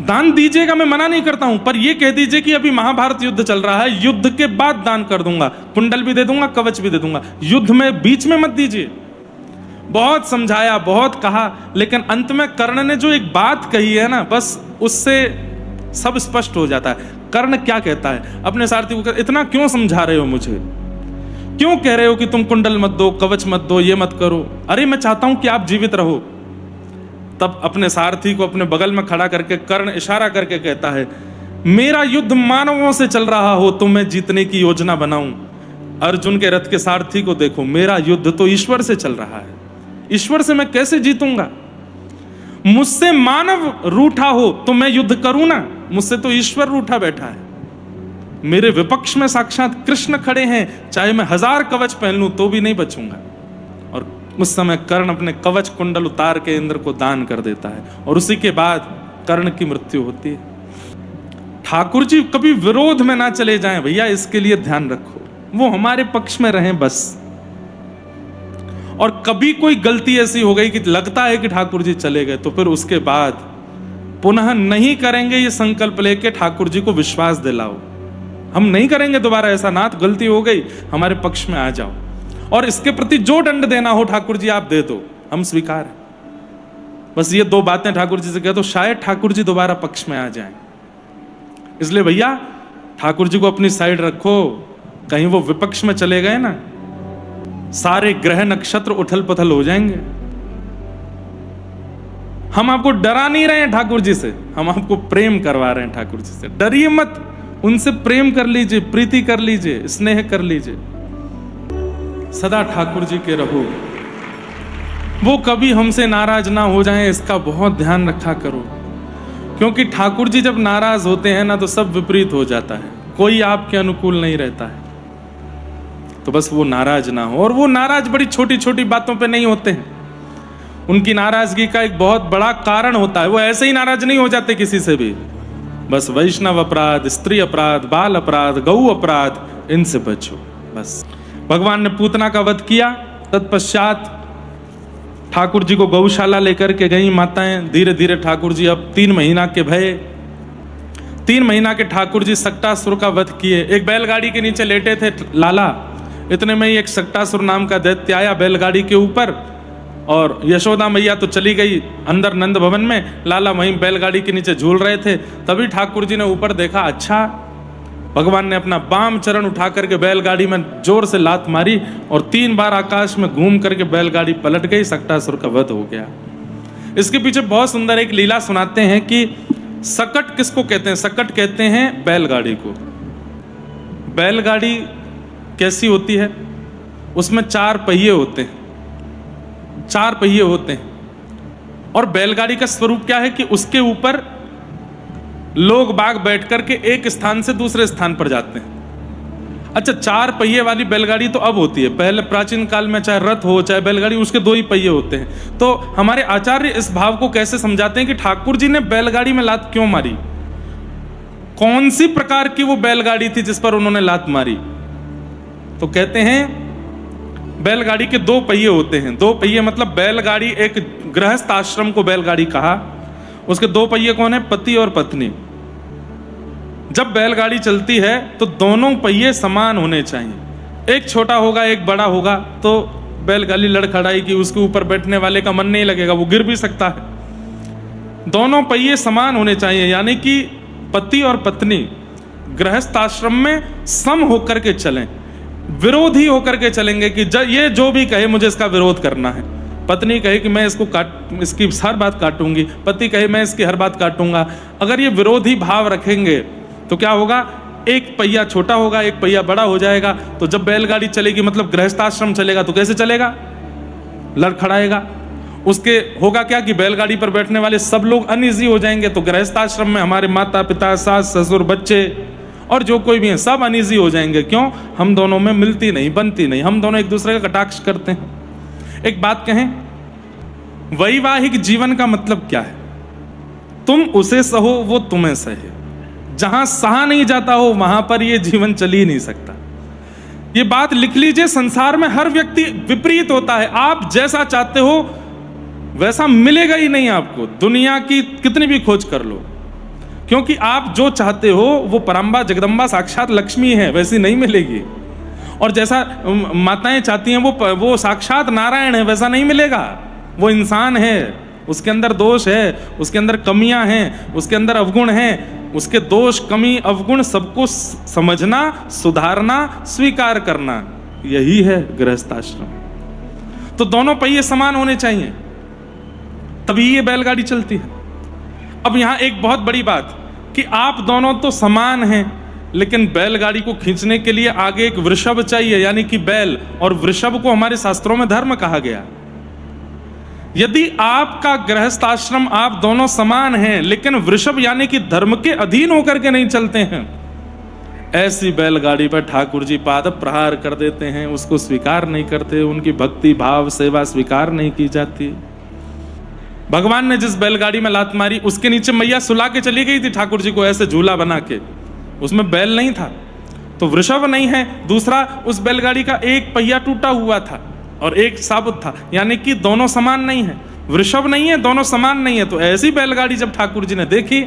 दान दीजिएगा, मैं मना नहीं करता हूं, पर यह कह दीजिए कि अभी महाभारत युद्ध चल रहा है, युद्ध के बाद दान कर दूंगा, कुंडल भी दे दूंगा, कवच भी दे दूंगा, युद्ध में बीच में मत दीजिए। बहुत समझाया, बहुत कहा, लेकिन अंत में कर्ण ने जो एक बात कही है ना, बस उससे सब स्पष्ट हो जाता है। कर्ण क्या कहता है अपने सारथी को, इतना क्यों समझा रहे हो मुझे? क्यों कह रहे हो कि तुम कुंडल मत दो, कवच मत दो, ये मत करो? अरे मैं चाहता हूं कि आप जीवित रहो। तब अपने सारथी को अपने बगल में खड़ा करके कर्ण इशारा करके कहता है, मेरा युद्ध मानवों से चल रहा हो तो मैं जीतने की योजना बनाऊं। अर्जुन के रथ के सारथी को देखो, मेरा युद्ध तो ईश्वर से चल रहा है, ईश्वर से मैं कैसे जीतूंगा? मुझसे मानव रूठा हो तो मैं युद्ध करूं ना, मुझसे तो ईश्वर रूठा बैठा है। मेरे विपक्ष में साक्षात कृष्ण खड़े हैं, चाहे मैं 1000 कवच पहन लूं तो भी नहीं बचूंगा। और उस समय कर्ण अपने कवच कुंडल उतार के इंद्र को दान कर देता है और उसी के बाद कर्ण की मृत्यु होती है। ठाकुर जी कभी विरोध में ना चले जाएं भैया, इसके लिए ध्यान रखो, वो हमारे पक्ष में रहें बस। और कभी कोई गलती ऐसी हो गई कि लगता है कि ठाकुर जी चले गए, तो फिर उसके बाद पुनः नहीं करेंगे ये संकल्प लेके ठाकुर जी को विश्वास दिलाओ, हम नहीं करेंगे दोबारा ऐसा, नाथ गलती हो गई, हमारे पक्ष में आ जाओ। और इसके प्रति जो दंड देना हो ठाकुर जी आप दे दो, हम स्वीकार है। बस ये 2 बातें ठाकुर जी से कह दो, शायद ठाकुर जी दोबारा पक्ष में आ जाएं। इसलिए भैया ठाकुर जी को अपनी साइड रखो, कहीं वो विपक्ष में चले गए ना, सारे ग्रह नक्षत्र उथल पुथल हो जाएंगे। हम आपको डरा नहीं रहे हैं ठाकुर जी से, हम आपको प्रेम करवा रहे हैं ठाकुर जी से। डरिए मत, उनसे प्रेम कर लीजिए, प्रीति कर लीजिए, स्नेह कर लीजिए। सदा ठाकुर जी के रहो, वो कभी हमसे नाराज ना हो जाएं, इसका बहुत ध्यान रखा करो। क्योंकि ठाकुर जी जब नाराज होते हैं ना तो सब विपरीत हो जाता है, कोई आपके अनुकूल नहीं रहता है। तो बस वो नाराज ना हो, और वो नाराज बड़ी छोटी छोटी बातों पे नहीं होते हैं। उनकी नाराजगी का एक बहुत बड़ा कारण होता है, वो ऐसे ही नाराज नहीं हो जाते किसी से भी। बस वैष्णव अपराध, स्त्री अपराध, बाल अपराध, गौ अपराध, इनसे बचो बस। भगवान ने पूतना का वध किया, तत्पश्चात ठाकुर जी को गौशाला लेकर के गई माताएं। धीरे धीरे ठाकुर जी अब 3 महीना के भये, 3 महीना के ठाकुर जी सक्टासुर का वध किए। एक बैलगाड़ी के नीचे लेटे थे लाला, इतने में ही एक सक्टासुर नाम का दैत्य आया बैलगाड़ी के ऊपर, और यशोदा मैया तो चली गई अंदर नंद भवन में, लाला वहीं बैलगाड़ी के नीचे झूल रहे थे। तभी ठाकुर जी ने ऊपर देखा, अच्छा, भगवान ने अपना बाम चरण उठा करके बैलगाड़ी में जोर से लात मारी और 3 बार आकाश में घूम करके बैलगाड़ी पलट गई, सक्टासुर का वध हो गया। इसके पीछे बहुत सुंदर एक लीला सुनाते हैं कि सकट किसको कहते हैं? सकट कहते हैं बैलगाड़ी को। बैलगाड़ी कैसी होती है? उसमें 4 पहिए होते हैं, 4 पहिए होते हैं। और बैलगाड़ी का स्वरूप क्या है कि उसके ऊपर लोग बाग बैठ करके एक स्थान से दूसरे स्थान पर जाते हैं। अच्छा, 4 पहिए वाली बैलगाड़ी तो अब होती है, पहले प्राचीन काल में चाहे रथ हो चाहे बैलगाड़ी, उसके 2 ही पहिए होते हैं। तो हमारे आचार्य इस भाव को कैसे समझाते हैं कि ठाकुर जी ने बैलगाड़ी में लात क्यों मारी? कौन सी प्रकार की वो बैलगाड़ी थी जिस पर उन्होंने लात मारी? तो कहते हैं बैलगाड़ी के 2 पहिए होते हैं। 2 पहिए मतलब बैलगाड़ी, एक गृहस्थ आश्रम को बैलगाड़ी कहा, उसके 2 पहिए कौन है? पति और पत्नी। जब बैलगाड़ी चलती है तो दोनों पहिए समान होने चाहिए, एक छोटा होगा एक बड़ा होगा तो बैलगाड़ी लड़खड़ाएगी, उसके ऊपर बैठने वाले का मन नहीं लगेगा, वो गिर भी सकता है। दोनों पहिए समान होने चाहिए, यानी कि पति और पत्नी गृहस्थ आश्रम में सम होकर के चलें, विरोधी होकर के चलेंगे कि ये जो भी कहे मुझे इसका विरोध करना है। पत्नी कहे कि मैं इसकी हर बात काटूंगी, पति कहे मैं इसकी हर बात काटूंगा। अगर ये विरोधी भाव रखेंगे तो क्या होगा? एक पहिया छोटा होगा, एक पहिया बड़ा हो जाएगा। तो जब बैलगाड़ी चलेगी मतलब गृहस्थाश्रम चलेगा तो कैसे चलेगा? लड़खड़ाएगा। उसके होगा क्या कि बैलगाड़ी पर बैठने वाले सब लोग अनईजी हो जाएंगे। तो गृहस्थाश्रम में हमारे माता पिता, सास ससुर, बच्चे और जो कोई भी है सब अनईजी हो जाएंगे। क्यों? हम दोनों में मिलती नहीं, बनती नहीं, हम दोनों एक दूसरे का कटाक्ष करते हैं। एक बात कहें, वैवाहिक जीवन का मतलब क्या है? तुम उसे सहो, वो तुम्हें सहे। जहां सहा नहीं जाता हो वहां पर यह जीवन चल ही नहीं सकता। ये बात लिख लीजिए, संसार में हर व्यक्ति विपरीत होता है। आप जैसा चाहते हो वैसा मिलेगा ही नहीं आपको, दुनिया की कितनी भी खोज कर लो, क्योंकि आप जो चाहते हो वो परम्बा जगदम्बा साक्षात लक्ष्मी है, वैसी नहीं मिलेगी। और जैसा माताएं चाहती हैं वो साक्षात नारायण है, वैसा नहीं मिलेगा। वो इंसान है, उसके अंदर दोष है, उसके अंदर कमियां हैं, उसके अंदर अवगुण हैं। उसके दोष, कमी, अवगुण सबको समझना, सुधारना, स्वीकार करना, यही है गृहस्थाश्रम। तो दोनों पहिए समान होने चाहिए, तभी ये बैलगाड़ी चलती है। अब यहां एक बहुत बड़ी बात कि आप दोनों तो समान हैं, लेकिन बैलगाड़ी को खींचने के लिए आगे एक वृषभ चाहिए, यानी कि बैल, और वृषभ को हमारे शास्त्रों में धर्म कहा गया। यदि आपका गृहस्थ आश्रम, आप दोनों समान हैं, लेकिन वृषभ यानी कि धर्म के अधीन होकर के नहीं चलते हैं, ऐसी बैलगाड़ी पर ठाकुर जी पाद प्रहार कर देते हैं, उसको स्वीकार नहीं करते, उनकी भक्ति भाव सेवा स्वीकार नहीं की जाती। भगवान ने जिस बैलगाड़ी में लात मारी, उसके नीचे मैया सुला के चली गई थी ठाकुर जी को, ऐसे झूला बना के, उसमें बैल नहीं था, तो वृषभ नहीं है। दूसरा, उस बैलगाड़ी का एक पहिया टूटा हुआ था और एक साबुत था, यानी कि दोनों समान नहीं है, वृषभ नहीं है, दोनों समान नहीं है। तो ऐसी बैलगाड़ी जब ठाकुर जी ने देखी,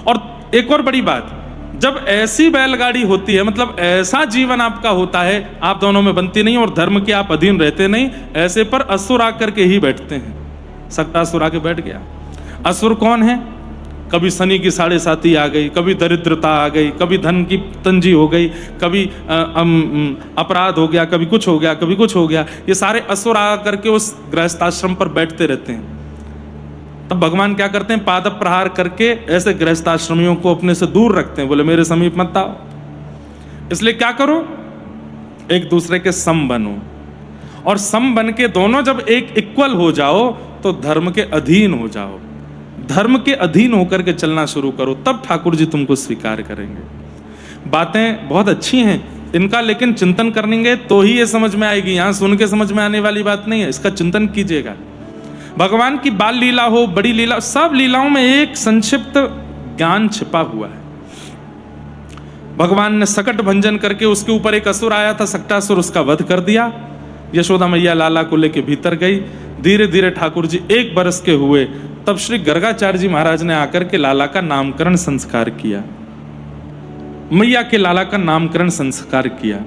और एक और बड़ी बात, जब ऐसी बैलगाड़ी होती है, मतलब ऐसा जीवन आपका होता है, आप दोनों में बनती नहीं और धर्म के आप अधीन रहते नहीं, ऐसे पर असुर आकर के ही बैठते हैं। सक्टासुर आके बैठ गया। असुर कौन है? कभी शनि की 7.5 आ गई, कभी दरिद्रता आ गई, कभी धन की तंजी हो गई, कभी अपराध हो गया, कभी कुछ हो गया, कभी कुछ हो गया। ये सारे असुर आ करके उस गृहस्थाश्रम पर बैठते रहते हैं। तब भगवान क्या करते हैं? पाद प्रहार करके ऐसे गृहस्थाश्रमियों को अपने से दूर रखते हैं, बोले मेरे समीप मत आओ। इसलिए क्या करो? एक दूसरे के सम बनो, और सम बन के दोनों जब एक इक्वल हो जाओ तो धर्म के अधीन हो जाओ, धर्म के अधीन होकर के चलना शुरू करो, तब ठाकुर जी तुमको स्वीकार करेंगे। बातें बहुत अच्छी हैं इनका, लेकिन चिंतन करेंगे तो ही ये समझ में आएगी। यहां सुन के समझ में आने वाली बात नहीं है, इसका चिंतन कीजिएगा। भगवान की बाल लीला हो, बड़ी लीला, सब लीलाओं में एक संक्षिप्त ज्ञान छिपा हुआ है। भगवान ने सकट भंजन करके उसके ऊपर एक असुर आया था, सक्टासुर, उसका वध कर दिया। यशोदा मैया लाला को लेके भीतर गई। धीरे धीरे ठाकुर जी 1 बरस के हुए, तब श्री गर्गाचार्य जी महाराज ने आकर के लाला का नामकरण संस्कार किया, मैया के लाला का नामकरण संस्कार किया।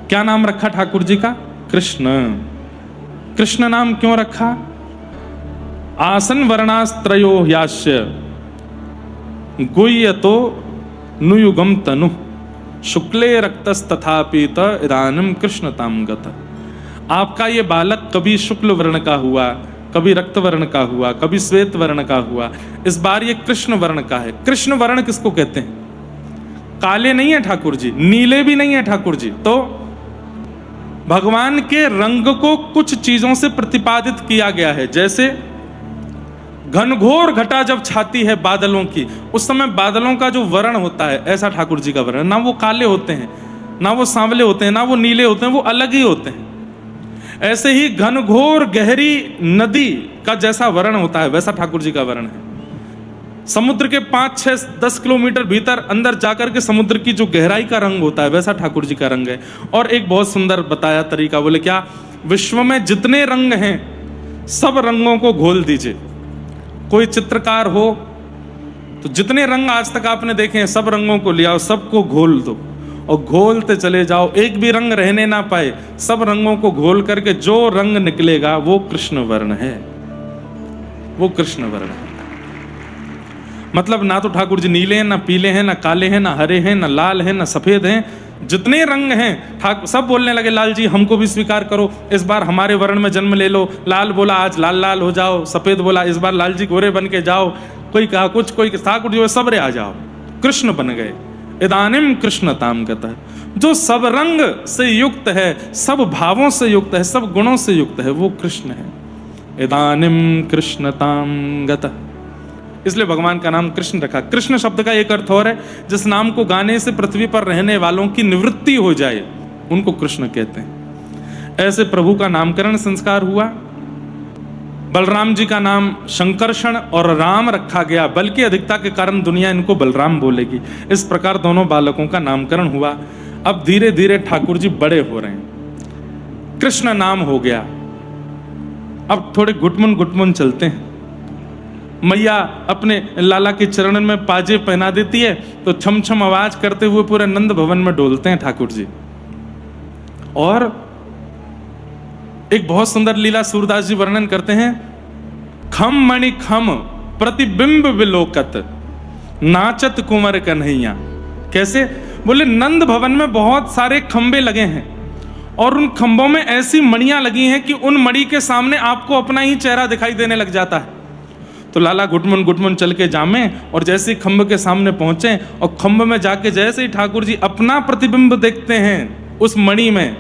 क्या नाम रखा ठाकुर जी का? कृष्ण। कृष्ण नाम क्यों रखा? आसन वर्णास्त्रयो यास्य गुह्यतो नुयुगम तनु शुक्ले रक्तस्तथा पीत इदानीं कृष्णताम गत। आपका ये बालक कभी शुक्ल वर्ण का हुआ, कभी रक्त वर्ण का हुआ, कभी श्वेत वर्ण का हुआ, इस बार ये कृष्ण वर्ण का है। कृष्ण वर्ण किसको कहते हैं? काले नहीं है ठाकुर जी, नीले भी नहीं है ठाकुर जी। तो भगवान के रंग को कुछ चीजों से प्रतिपादित किया गया है। जैसे घनघोर घटा जब छाती है बादलों की, उस समय बादलों का जो वर्ण होता है, ऐसा ठाकुर जी का वर्ण, ना वो काले होते हैं, ना वो सांवले होते हैं, ना वो नीले होते हैं, वो अलग ही होते हैं। ऐसे ही घनघोर गहरी नदी का जैसा वर्ण होता है, वैसा ठाकुर जी का वर्ण है। समुद्र के 5, 6, 10 किलोमीटर भीतर अंदर जाकर के समुद्र की जो गहराई का रंग होता है, वैसा ठाकुर जी का रंग है। और एक बहुत सुंदर बताया तरीका, बोले क्या? विश्व में जितने रंग हैं, सब रंगों को घोल दीजिए। कोई चित्रकार हो तो जितने रंग आज तक आपने देखे हैं, सब रंगों को ले आओ, सबको घोल दो और घोलते चले जाओ, एक भी रंग रहने ना पाए। सब रंगों को घोल करके जो रंग निकलेगा वो कृष्ण वर्ण है, वो कृष्ण वर्ण है। मतलब ना तो ठाकुर जी नीले हैं, ना पीले हैं, ना काले हैं, ना हरे हैं, ना लाल हैं, ना सफेद हैं, जितने रंग हैं सब बोलने लगे लाल जी हमको भी स्वीकार करो, इस बार हमारे वर्ण में जन्म ले लो। लाल बोला आज लाल लाल हो जाओ, सफेद बोला इस बार लाल जी गोरे बन के जाओ, कोई कहा कुछ, कोई ठाकुर जी सबरे आ जाओ, कृष्ण बन गए। इदानीम कृष्णताम गतः, जो सब रंग से युक्त है, सब भावों से युक्त है, सब गुणों से युक्त है, वो कृष्ण है। इदानीम कृष्णताम गतः, इसलिए भगवान का नाम कृष्ण रखा। कृष्ण शब्द का एक अर्थ और है, जिस नाम को गाने से पृथ्वी पर रहने वालों की निवृत्ति हो जाए, उनको कृष्ण कहते हैं। ऐसे प्रभु का नामकरण संस्कार हुआ। बलराम जी का नाम शंकरषण और राम रखा गया, बल्कि अधिकता के कारण दुनिया इनको बलराम बोलेगी। इस प्रकार दोनों बालकों का नामकरण हुआ। अब धीरे धीरे ठाकुर जी बड़े हो रहे हैं, कृष्ण नाम हो गया। अब थोड़े घुटमुन घुटमुन चलते हैं। मैया अपने लाला के चरणन में पाजे पहना देती है, तो छम छम आवाज करते हुए पूरे नंद भवन में डोलते हैं ठाकुर जी। और एक बहुत सुंदर लीला सूरदास जी वर्णन करते हैं। खम मणि खम प्रतिबिंब विलोकत नाचत कुंवर कन्हैया। कैसे? बोले नंद भवन में बहुत सारे खंबे लगे हैं, और उन खंभों में ऐसी मणियां लगी हैं कि उन मणि के सामने आपको अपना ही चेहरा दिखाई देने लग जाता है। तो लाला घुटमुन चल के जामे और जैसे ही खंभ के सामने पहुंचे और खंभ में जाके जैसे ही ठाकुर जी अपना प्रतिबिंब देखते हैं उस मणि में,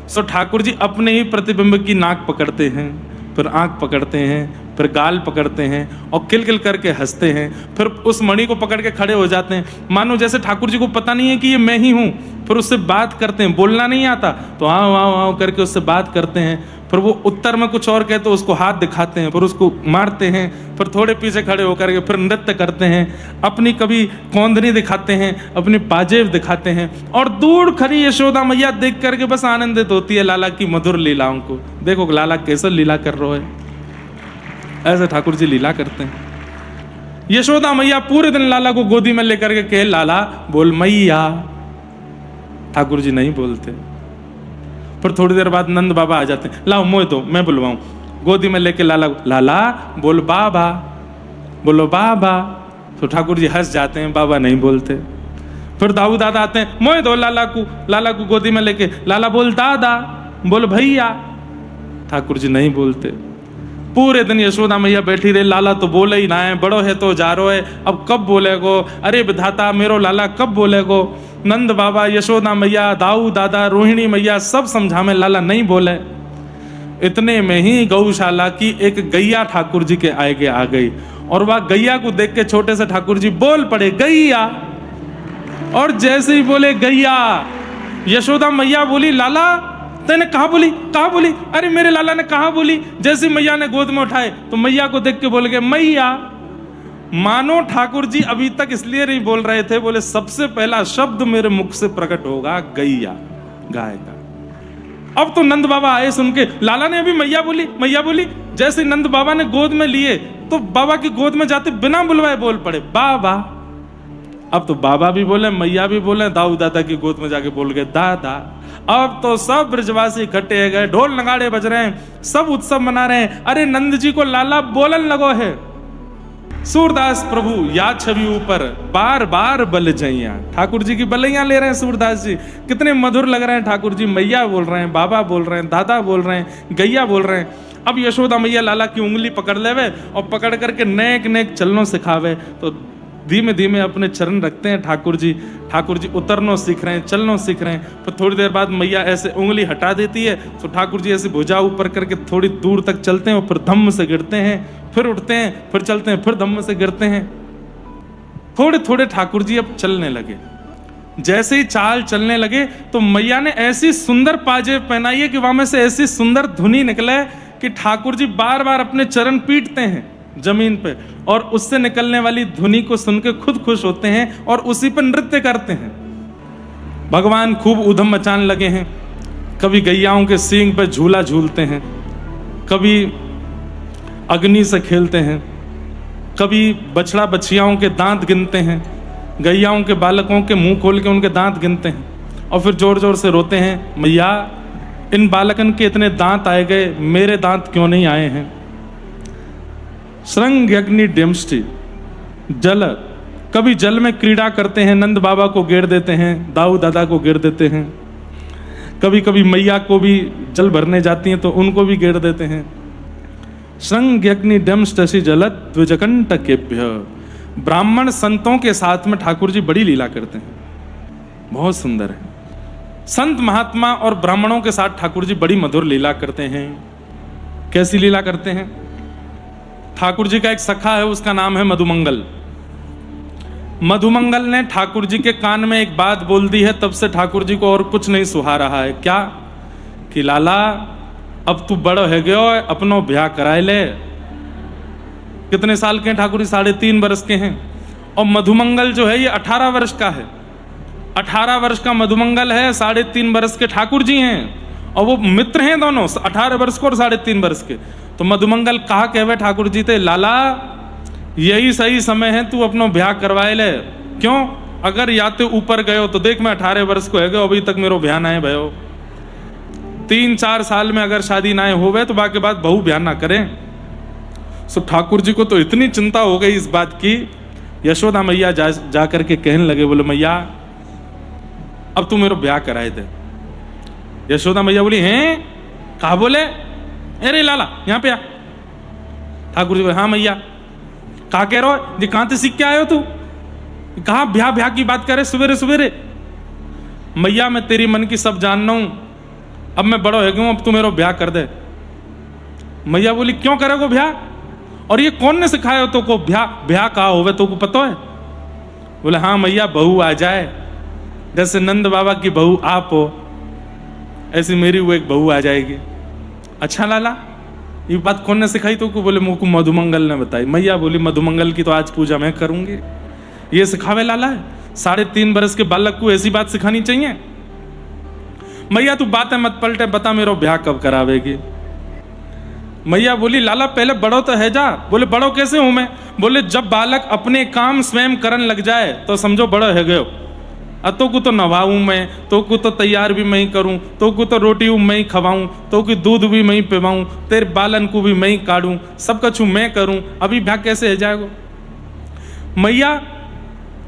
सो ठाकुर जी अपने ही प्रतिबिंब की नाक पकड़ते हैं, फिर आंख पकड़ते हैं, फिर गाल पकड़ते हैं और किलकिल करके हंसते हैं, फिर उस मणि को पकड़ के खड़े हो जाते हैं, मानो जैसे ठाकुर जी को पता नहीं है कि ये मैं ही हूं। फिर उससे बात करते हैं, बोलना नहीं आता तो आओ आओ आओ करके उससे बात करते हैं। फिर वो उत्तर में कुछ और कहते तो उसको हाथ दिखाते हैं, फिर उसको मारते हैं, फिर थोड़े पीछे खड़े होकर के फिर नृत्य करते हैं, अपनी कभी कौंधनी दिखाते हैं, अपनी पाजेब दिखाते हैं और दूर खड़ी यशोदा मैया देख करके बस आनंदित होती है लाला की मधुर लीलाओं को। देखो लाला कैसे लीला कर रहे है, ऐसे ठाकुर जी लीला करते हैं। यशोदा मैया पूरे दिन लाला को गोदी में लेकर के कहे लाला बोल मैया, ठाकुर जी नहीं बोलते। फिर थोड़ी देर बाद नंद बाबा आ जाते हैं, लाओ मोह दो मैं बुलवाऊं। गोदी में लेके लाला लाला बोल बाबा, बोलो बाबा। तो ठाकुर जी हंस जाते हैं, बाबा नहीं बोलते। फिर दाऊ दादा आते हैं, मोह दो लाला को गोदी में लेके, लाला बोल दादा, बोल भैया। ठाकुर जी नहीं बोलते। पूरे दिन यशोदा मैया बैठी रही, लाला तो बोले ही ना है, बड़ो है तो जारो है, अब कब बोलेगो, अरे विधाता मेरो लाला कब बोलेगो। नंद बाबा, यशोदा मैया, दाऊ दादा, रोहिणी मैया सब समझावे, लाला नहीं बोले। इतने में ही गौशाला की एक गैया ठाकुर जी के आगे आ गई और वह गैया को देख के छोटे से ठाकुर जी बोल पड़े गैया। और जैसे ही बोले गैया, यशोदा मैया बोली लाला तेने कहा बोली, अरे मेरे लाला ने कहा बोली। जैसे मैया ने गोद में उठाए तो मैया को देख के बोल गए मैया। मानो ठाकुर जी अभी तक इसलिए नहीं बोल रहे थे, बोले सबसे पहला शब्द मेरे मुख से प्रकट होगा गैया, गाय का। अब तो नंद बाबा आए सुन के, लाला ने अभी मैया बोली। जैसे नंद बाबा ने गोद में लिए तो बाबा की गोद में जाते बिना बुलवाए बोल पड़े बाबा। अब तो बाबा भी बोले, मैया भी बोले, दाऊ दादा की गोद में जाके बोल गए दादा। अब तो सब ब्रजवासी इकट्ठे गए, ढोल नगाड़े बज रहे हैं, सब उत्सव मना रहे हैं। अरे नंद जी को लाला बोलन लगो है, सूरदास प्रभु या छवि ऊपर बार बार बल जैया। ठाकुर जी की बलैया ले रहे हैं सूरदास जी, कितने मधुर लग रहे हैं ठाकुर जी। मैया बोल रहे हैं, बाबा बोल रहे हैं, दादा बोल रहे हैं, गैया बोल रहे हैं। अब यशोदा मैया लाला की उंगली पकड़ लेवे और पकड़ करके नेक नेक चलनो सिखावे। तो धीमे धीमे अपने चरण रखते हैं ठाकुर जी उतरनो सीख रहे हैं, चलनो सीख रहे हैं। फिर थोड़ी देर बाद मैया ऐसे उंगली हटा देती है तो ठाकुर जी ऐसे भुजा ऊपर करके थोड़ी दूर तक चलते हैं और फिर धम्म से गिरते हैं, फिर उठते हैं, फिर चलते हैं, फिर धम्म से गिरते हैं। थोड़े थोड़े ठाकुर जी अब चलने लगे। जैसे ही चाल चलने लगे तो मैया ने ऐसी सुंदर पाजेब पहनाई है कि वहां में से ऐसी सुंदर धुनी निकले कि ठाकुर जी बार बार अपने चरण पीटते हैं जमीन पे और उससे निकलने वाली धुनी को सुन के खुद खुश होते हैं और उसी पर नृत्य करते हैं। भगवान खूब ऊधम मचाने लगे हैं। कभी गैयाओं के सींग पे झूला झूलते हैं, कभी अग्नि से खेलते हैं, कभी बछड़ा बछियाओं के दांत गिनते हैं, गैयाओं के बालकों के मुंह खोल के उनके दांत गिनते हैं और फिर जोर जोर से रोते हैं, मैया इन बालकन के इतने दांत आए गए, मेरे दांत क्यों नहीं आए हैं। श्रृंग अग्नि डिम्ष्टि जल, कभी जल में क्रीड़ा करते हैं, नंद बाबा को घेर देते हैं, दाऊ दादा को घेर देते हैं। कभी कभी मैया को भी जल भरने जाती हैं तो उनको भी घेर देते हैं। श्रृंग अग्नि डिम्ष्टि जल द्विजकंटकेभ्य। ब्राह्मण संतों के साथ में ठाकुर जी बड़ी लीला करते हैं, बहुत सुंदर है। संत महात्मा और ब्राह्मणों के साथ ठाकुर जी बड़ी मधुर लीला करते हैं। कैसी लीला करते हैं? ठाकुर जी का एक सखा है, उसका नाम है मधुमंगल। मधुमंगल ने ठाकुर जी के कान में एक बात बोल दी है, तब से ठाकुर जी को और कुछ नहीं सुहा रहा है। क्या? कि लाला अब तू बड़ो है गयो, अपनो ब्याह कराए ले। कितने साल के हैं ठाकुर जी? 3.5 वर्ष के हैं। और मधुमंगल जो है ये 18 वर्ष का है। 18 वर्ष का मधुमंगल है, 3.5 वर्ष के ठाकुर जी हैं और वो मित्र हैं दोनों, 18 वर्ष को और 3.5 वर्ष के। तो मधुमंगल कहा कहवे ठाकुर जी थे, लाला यही सही समय है, तू अपनो ब्याह करवाए ले। क्यों? अगर याते ऊपर गयो तो देख मैं 18 वर्ष को है गयो, अभी तक मेरो ब्याह ना भयो। 3-4 साल में अगर शादी ना होवे तो बाकी बात बहू ब्याह ना करें। सो ठाकुर जी को तो इतनी चिंता हो गई इस बात की, यशोदा मैया जा करके कहने लगे, बोले मैया अब तू मेरो ब्याह कराए दे। यशोदा मैया बोली, हैं कहा बोले? अरे लाला यहाँ पे आ। ठाकुर जी बोले, हाँ मैया। कहा कह रहे हो जी, कहां से सीख के आए हो तू? कहा ब्याह ब्याह की बात करे सवेरे सवेरे? मैया मैं तेरी मन की सब जानना हूं, अब मैं बड़ा हो गया हूं, अब तू मेरा ब्याह कर दे। मैया बोली, क्यों करेगो ब्याह? और ये कौन ने सिखाया हो तो को ब्याह? ब्याह कहा होवे तो को पता है? बोले, हाँ मैया, बहू आ जाए, जैसे नंद बाबा की बहू आप हो, ऐसी मेरी वो एक बहू आ जाएगी। अच्छा लाला, ये बात कौन ने सिखाई तो को? बोले, मुझको मधुमंगल ने बताई। मैया बोली, मधुमंगल की तो आज पूजा मैं करूंगी, ये सिखावे लाला है? 3.5 बरस के बालक को ऐसी बात सिखानी चाहिए? मैया तू बातें मत पलटे, बता मेरा ब्याह कब करावेगी? मैया बोली, लाला पहले बड़ो तो है जा। बोले, बड़ो कैसे हूं मैं? बोले, जब बालक अपने काम स्वयं करन लग जाए तो समझो बड़ो है गयो। तो को तो नवाऊं मैं, तो को तो तैयार भी मैं ही करूं, तो को तो रोटी मैं ही खवाऊं, तो को दूध भी मैं ही पिवाऊं, तेरे बालन को भी मैं ही काटूं, सब कछु मैं करूं, अभी ब्याह कैसे है जाएगा? मैया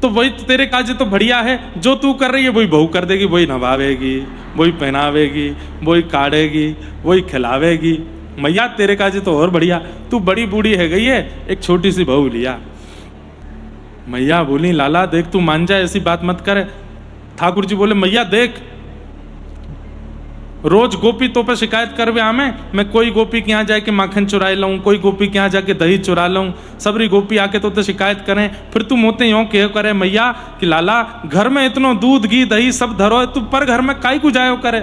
तो वही तेरे काज तो बढ़िया है, जो तू कर रही है वही बहू कर देगी, वही नवावेगी, वही पहनावेगी, वही काटेगी, वही खिलावेगी। मैया तेरे काज तो और बढ़िया, तू बड़ी बूढ़ी है गई है, एक छोटी सी बहू लिया। मैया बोली, लाला देख तू मान जा, ऐसी बात मत करे। ठाकुर जी बोले, मैया देख, रोज गोपी तो पे शिकायत करवे आमे, मैं कोई गोपी के यहाँ जाके माखन चुरा लाऊं, कोई गोपी के यहाँ जाके दही चुरा लाऊं, सबरी गोपी आके तो शिकायत करें, फिर तू मोते यूं कह करे मैया कि लाला घर में इतनो दूध घी दही सब धरो है, तू पर घर में काई को जायो करे?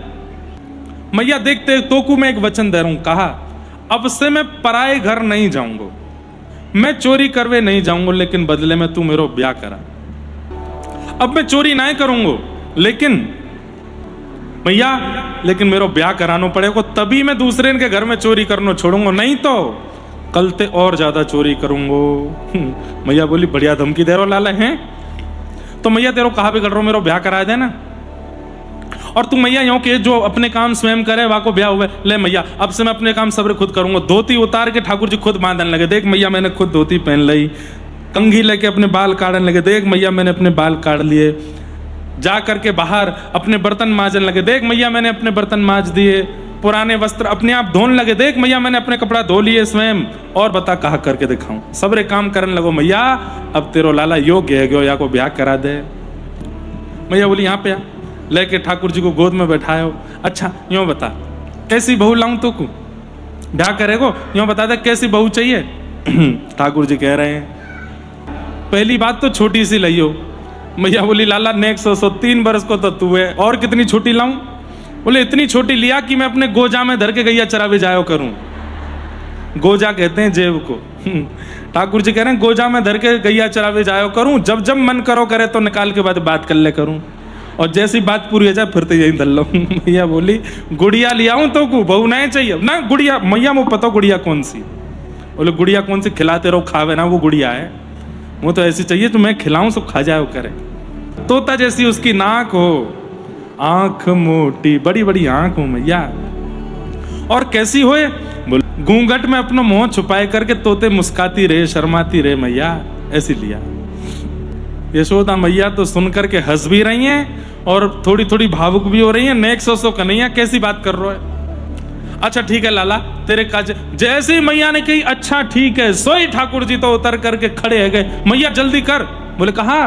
मैया देखते तो को मैं एक वचन दे रहा हूं, कहा अब से मैं पराए घर नहीं जाऊंगा, मैं चोरी करवे नहीं जाऊंगा, लेकिन बदले में तू मेरो ब्याह करा। अब मैं चोरी नहीं करूंगा, लेकिन मैया लेकिन मेरो ब्याह कराना पड़ेगा, तभी मैं दूसरे के घर में चोरी करना छोड़ूंगा, नहीं तो कल ते और ज्यादा चोरी करूंगा। मैया बोली, बढ़िया धमकी दे रहा लाला है? तो मैया तेरो कहा भी कर रहा हूं, मेरो ब्याह करा देना। और तू मैया यूं के जो अपने काम स्वयं करे वाको ब्याह हुए, ले मैया अब से मैं अपने काम सब खुद करूंगा। धोती उतार के ठाकुर जी खुद बांधने लगे, देख मैया मैंने खुद धोती पहन ली। कंघी लेके अपने बाल काटने लगे, देख मैया मैंने अपने बाल काट लिए। जा करके बाहर अपने बर्तन मांजने लगे, देख मैया मैंने अपने बर्तन मांज दिए। पुराने वस्त्र अपने आप धोने लगे, देख मैया मैंने अपने कपड़ा धो लिए स्वयं। और बता कहा करके दिखाऊं, सबरे काम करने लगो। मैया अब तेरो लाला योग्य है गयो, या को ब्याह करा दे। मैया बोली, यहाँ पे आ, लेके ठाकुर जी को गोद में बैठायो। अच्छा यूं बता कैसी बहू लाऊं तो को ब्याह करेगो? यूं बता दे कैसी बहू चाहिए? ठाकुर जी कह रहे हैं, पहली बात तो छोटी सी लियो। मैया बोली, लाला नेक्स्ट 3 बरस को तो तू है, और कितनी छोटी लाऊं? बोले, इतनी छोटी लिया कि मैं अपने गोजा में धर के गैया चरावे जायो करूं। गोजा कहते हैं जेब को। ठाकुर जी कह रहे हैं, गोजा में धर के गैया चरावे जायो करूं, जब जब मन करो करे तो निकाल के बाद बात कर ले करूं, और जैसी बात पूरी हो जाए फिर तो यही धर लो। मैया बोली, गुड़िया ले आऊं तो को बहू नहीं चाहिए ना? गुड़िया मैया मुझे पता गुड़िया कौन सी? बोले, गुड़िया कौन सी? खिलाते रहो खावे ना, वो गुड़िया है, वो तो ऐसी चाहिए तो मैं खिलाऊं सब खा जाओ करे। तोता जैसी उसकी नाक हो, आंख मोटी, बड़ी बड़ी आंख हो मैया। और कैसी होए? बोले, घूंघट में अपना मुंह छुपाए करके तोते मुस्काती रहे, शर्माती रहे मैया, ऐसी लिया। यशोदा मैया तो सुन करके हंस भी रही हैं और थोड़ी थोड़ी भावुक भी हो रही हैं। नेक्स्ट सो कन्हैया कैसी बात कर रहे हो? अच्छा ठीक है लाला, तेरे काज। जैसे ही मैया ने कही अच्छा ठीक है, सोई ठाकुर जी तो उतर करके खड़े है गए। मैया जल्दी कर। बोले, कहा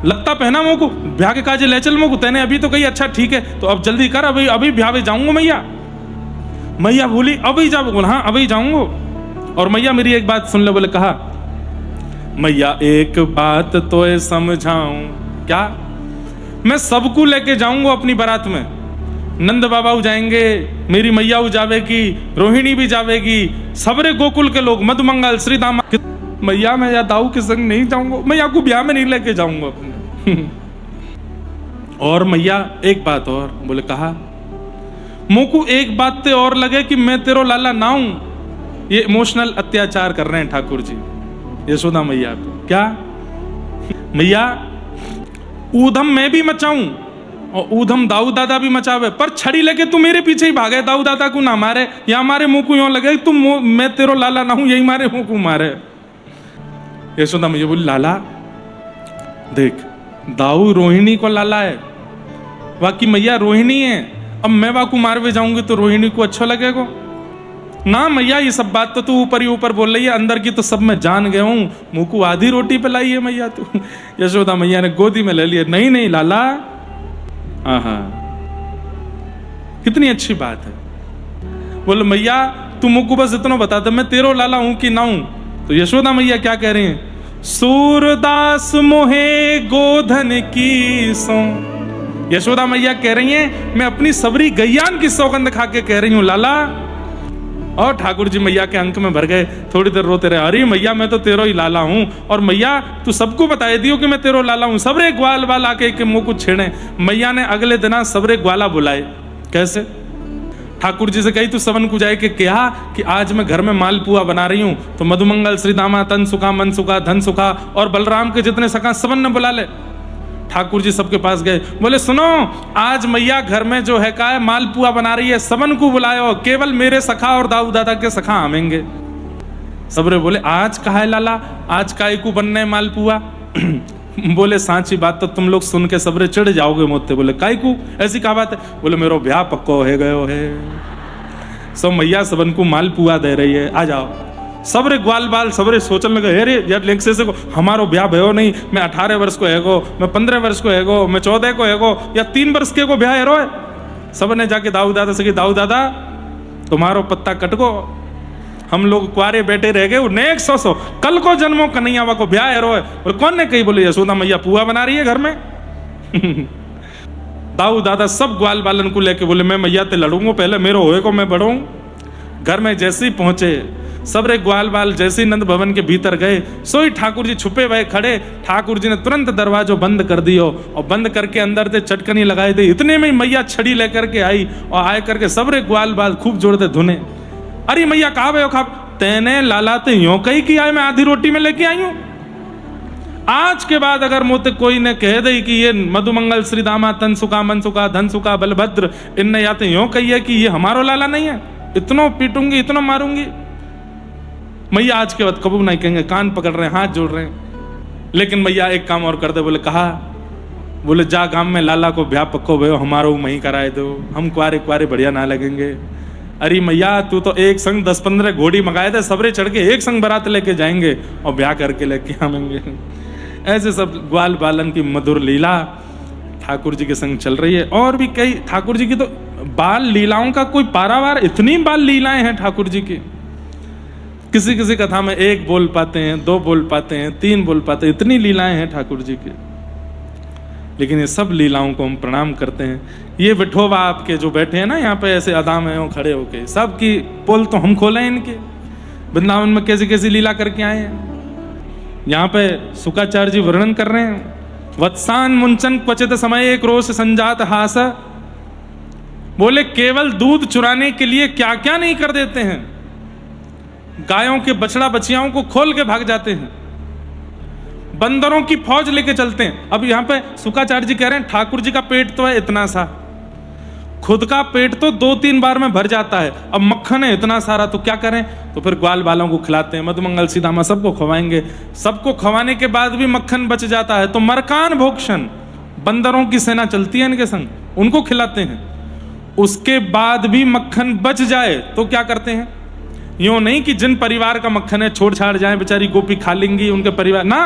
लगता पहना मोको, ब्याह के काजे ले चल मोको, तेने अभी तो कही अच्छा ठीक है, तो अब जल्दी कर, अभी अभी ब्याह में जाऊंगा मैया। मैया बोली, अभी जाओ? बोला, हाँ अभी जाऊंगा। और मैया मेरी एक बात सुन ले। बोले, कहा मैया एक बात तो समझाऊं क्या? मैं सबको लेके जाऊंगा अपनी बारात में, नंद बाबा जाएंगे, मेरी मैया जावेगी, रोहिणी भी जावेगी, सबरे गोकुल के लोग, मधुमंगल श्री दामा। मैया मैं या दाऊ के संग नहीं जाऊंगा, मैया को ब्याह में नहीं लेके जाऊंगा अपने। और मैया एक बात और। बोले, कहा मोको एक बात ते और लगे कि मैं तेरो लाला ना हूं। ये इमोशनल अत्याचार कर रहे हैं ठाकुर जी यशोदा मैया पे। क्या? मैया ऊधम मैं भी मचाऊं और ऊधम दाऊ दादा भी मचावे, पर छड़ी लेके तू मेरे पीछे ही भागे, दाऊ दादा को ना मारे, या हमारे मुंह को यूं लगे तुम मैं तेरो लाला ना हूं, यही मारे मुंह को मारे। यशोदा मैया बोली, लाला देख दाऊ रोहिणी को लाला है, बाकी मैया रोहिणी है, अब मैं बाकू मारवे जाऊंगी तो रोहिणी को अच्छा लगेगा ना। मैया ये सब बात तो तू ऊपर ही ऊपर बोल रही है, अंदर की तो सब मैं जान गया हूं। मुंह को आधी रोटी पिलाई है मैया तू। यशोदा मैया ने गोदी में ले लिया। नहीं नहीं लाला, आहा कितनी अच्छी बात है। बोले मैया तू मुझको बस इतना बता दे मैं तेरो लाला हूं कि ना हूं। तो यशोदा मैया क्या कह रही हैं? सूरदास मोहे गोधन की सो। यशोदा मैया कह रही हैं मैं अपनी सबरी गैयान की सौगंध खा के कह रही हूं लाला। और ठाकुर जी मैया के अंक में भर गए। थोड़ी देर रोते रहे, अरे मैया मैं तो तेरो ही लाला हूं, और मैया तू सबको बताए दियो कि मैं तेरो लाला हूं। सबरे ग्वाल वाल आके के मुंह को छेड़े। मैया ने अगले दिन सबरे ग्वाला बुलाए। कैसे? ठाकुर जी से कही तू सबन को जाए के कहा कि आज मैं घर में मालपुआ बना रही हूं, तो मधुमंगल श्री दामा तन सुखा मन सुखा धन सुखा और बलराम के जितने सखा सबन ने बुला ले। ठाकुर जी सबके पास गए, बोले सुनो आज मैया घर में जो है का है मालपुआ बना रही है, सबन को बुलायो, केवल मेरे सखा और दाऊ दादा के सखा आवेंगे। सबरे बोले आज कहा है लाला, आज काय को बनना है मालपुआ? बोले सांची बात तो तुम लोग सुन के सबरे चिढ़ जाओगे मोते। बोले काय को ऐसी क्या बात है? बोले मेरो ब्याह पक्को है गयो है, सब मैया सबन को मालपुआ दे रही है, आ जाओ। सबरे ग्वाल बाल सबरे सोचने लगे अरे यार लेक्से से को हमारो ब्याह भयो नहीं, मैं 18 वर्ष को हैगो, मैं 15 वर्ष को हैगो, मैं 14 को हैगो, या 3 वर्ष के को ब्याह है रो। सब ने जाके दाऊ दादा से कि दाऊ दादा तुम्हारो पत्ता कटको, हम लोग कुआरे बैठे रह गए, नेक्स्ट सो कल को जन्मो कन्हैया को ब्याह है रो। बोले कौन ने कही? बोले यशोदा मैया पुआ बना रही है घर में। दाऊ दादा सब ग्वाल बालन को लेके बोले मैं मैया ते लड़ूंगा, पहले मेरो होए को मैं बढ़ूं। घर में जैसे ही पहुंचे सबरे ग्वाल बाल जैसे नंद भवन के भीतर गए, सोई ठाकुर जी छुपे हुए खड़े। ठाकुर जी ने तुरंत दरवाजो बंद कर दियो और बंद करके अंदर से चटकनी लगाई दी। इतने में मैया छड़ी लेकर के आई और आए करके सबरे ग्वाल बाल खूब जोर दे धुने। अरे मैया कहा भयो खा तेने लाला ते यूं कही कि आए मैं आधी रोटी में लेके आई हूं। आज के बाद अगर मोते कोई ने कह दे कि ये मधुमंगल श्री दामा तन सुखा मन सुखा धन सुखा बलभद्र इनने या तो यूं कही है कि ये हमारो लाला नहीं है, इतनो पीटूंगी इतनो मारूंगी। मैया आज के बाद कबू नहीं कहेंगे, कान पकड़ रहे हैं हाथ जोड़ रहे हैं। लेकिन मैया एक काम और कर दे, बोले कहा, बोले जा गांव में लाला को ब्याह पक्को भयो हमारो वहीं कराए दो, हम कुआरे कुआरे बढ़िया ना लगेंगे। अरे मैया तू तो एक संग 10-15 घोड़ी मंगाए थे, सबरे चढ़ के एक संग बारात लेके जाएंगे और ब्याह करके लेके आवेंगे। ऐसे सब ग्वाल बालन की मधुर लीला ठाकुर जी के संग चल रही है। और भी कई ठाकुर जी की तो बाल लीलाओं का कोई पारावार, इतनी बाल लीलाएं हैं ठाकुर जी की। किसी किसी कथा में 1 बोल पाते हैं, 2 बोल पाते हैं, 3 बोल पाते हैं, इतनी लीलाएं हैं ठाकुर जी की। लेकिन ये सब लीलाओं को हम प्रणाम करते हैं। ये विठोबा आपके जो बैठे हैं ना यहाँ पे ऐसे अदा में खड़े होके, सब की पोल तो हम खोले इनके। वृंदावन में कैसी कैसी लीला करके आए हैं। यहाँ पे शुकाचार्य जी वर्णन कर रहे हैं, वत्सान मुंचन क्वचित समय एक रोष संजात हास। बोले केवल दूध चुराने के लिए क्या क्या नहीं कर देते हैं। गायों के बछड़ा बछियाओं को खोल के भाग जाते हैं, बंदरों की फौज लेके चलते हैं। अब यहाँ पे शुकाचार्य जी कह रहे हैं ठाकुर जी का पेट तो है इतना सा, खुद का पेट तो 2-3 बार में भर जाता है, अब मक्खन है इतना सारा, तो क्या करें? तो फिर ग्वाल बालों को खिलाते हैं, मधुमंगल सीधामा सबको खवाएंगे। सबको खवाने के बाद भी मक्खन बच जाता है तो मरकान भोक्षण, बंदरों की सेना चलती है इनके संग, उनको खिलाते हैं। उसके बाद भी मक्खन बच जाए तो क्या करते हैं? यूं नहीं कि जिन परिवार का मक्खन है छोड़ छाड़ जाए, बेचारी गोपी खा लेंगी उनके परिवार, ना,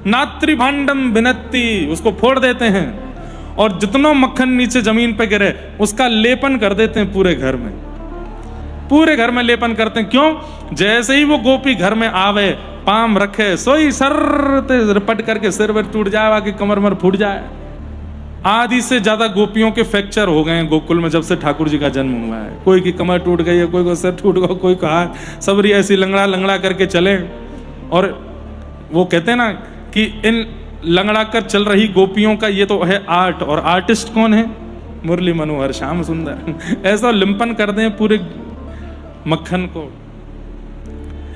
नात्री भांडम भिनत्ती, उसको फोड़ देते हैं और जितना मक्खन नीचे जमीन पे गिरे उसका लेपन कर देते हैं पूरे घर में। पूरे घर में लेपन करते हैं। क्यों? जैसे ही वो गोपी घर में आवे, पाम रखे, सोई सर रपट करके सिर पर टूट जाए, आगे कमर मर फूट जाए। आधी से ज्यादा गोपियों के फ्रैक्चर हो गए हैं गोकुल में जब से ठाकुर जी का जन्म हुआ है। कोई की कमर टूट गई है, कोई को सिर टूट गया, कोई का हाथ, सबरी ऐसी लंगड़ा लंगड़ा करके चले। और वो कहते हैं ना कि इन लंगड़ा कर चल रही गोपियों का ये तो है आर्ट, और आर्टिस्ट कौन है? मुरली मनोहर, श्याम सुंदर। ऐसा लिंपन कर दें पूरे मक्खन को।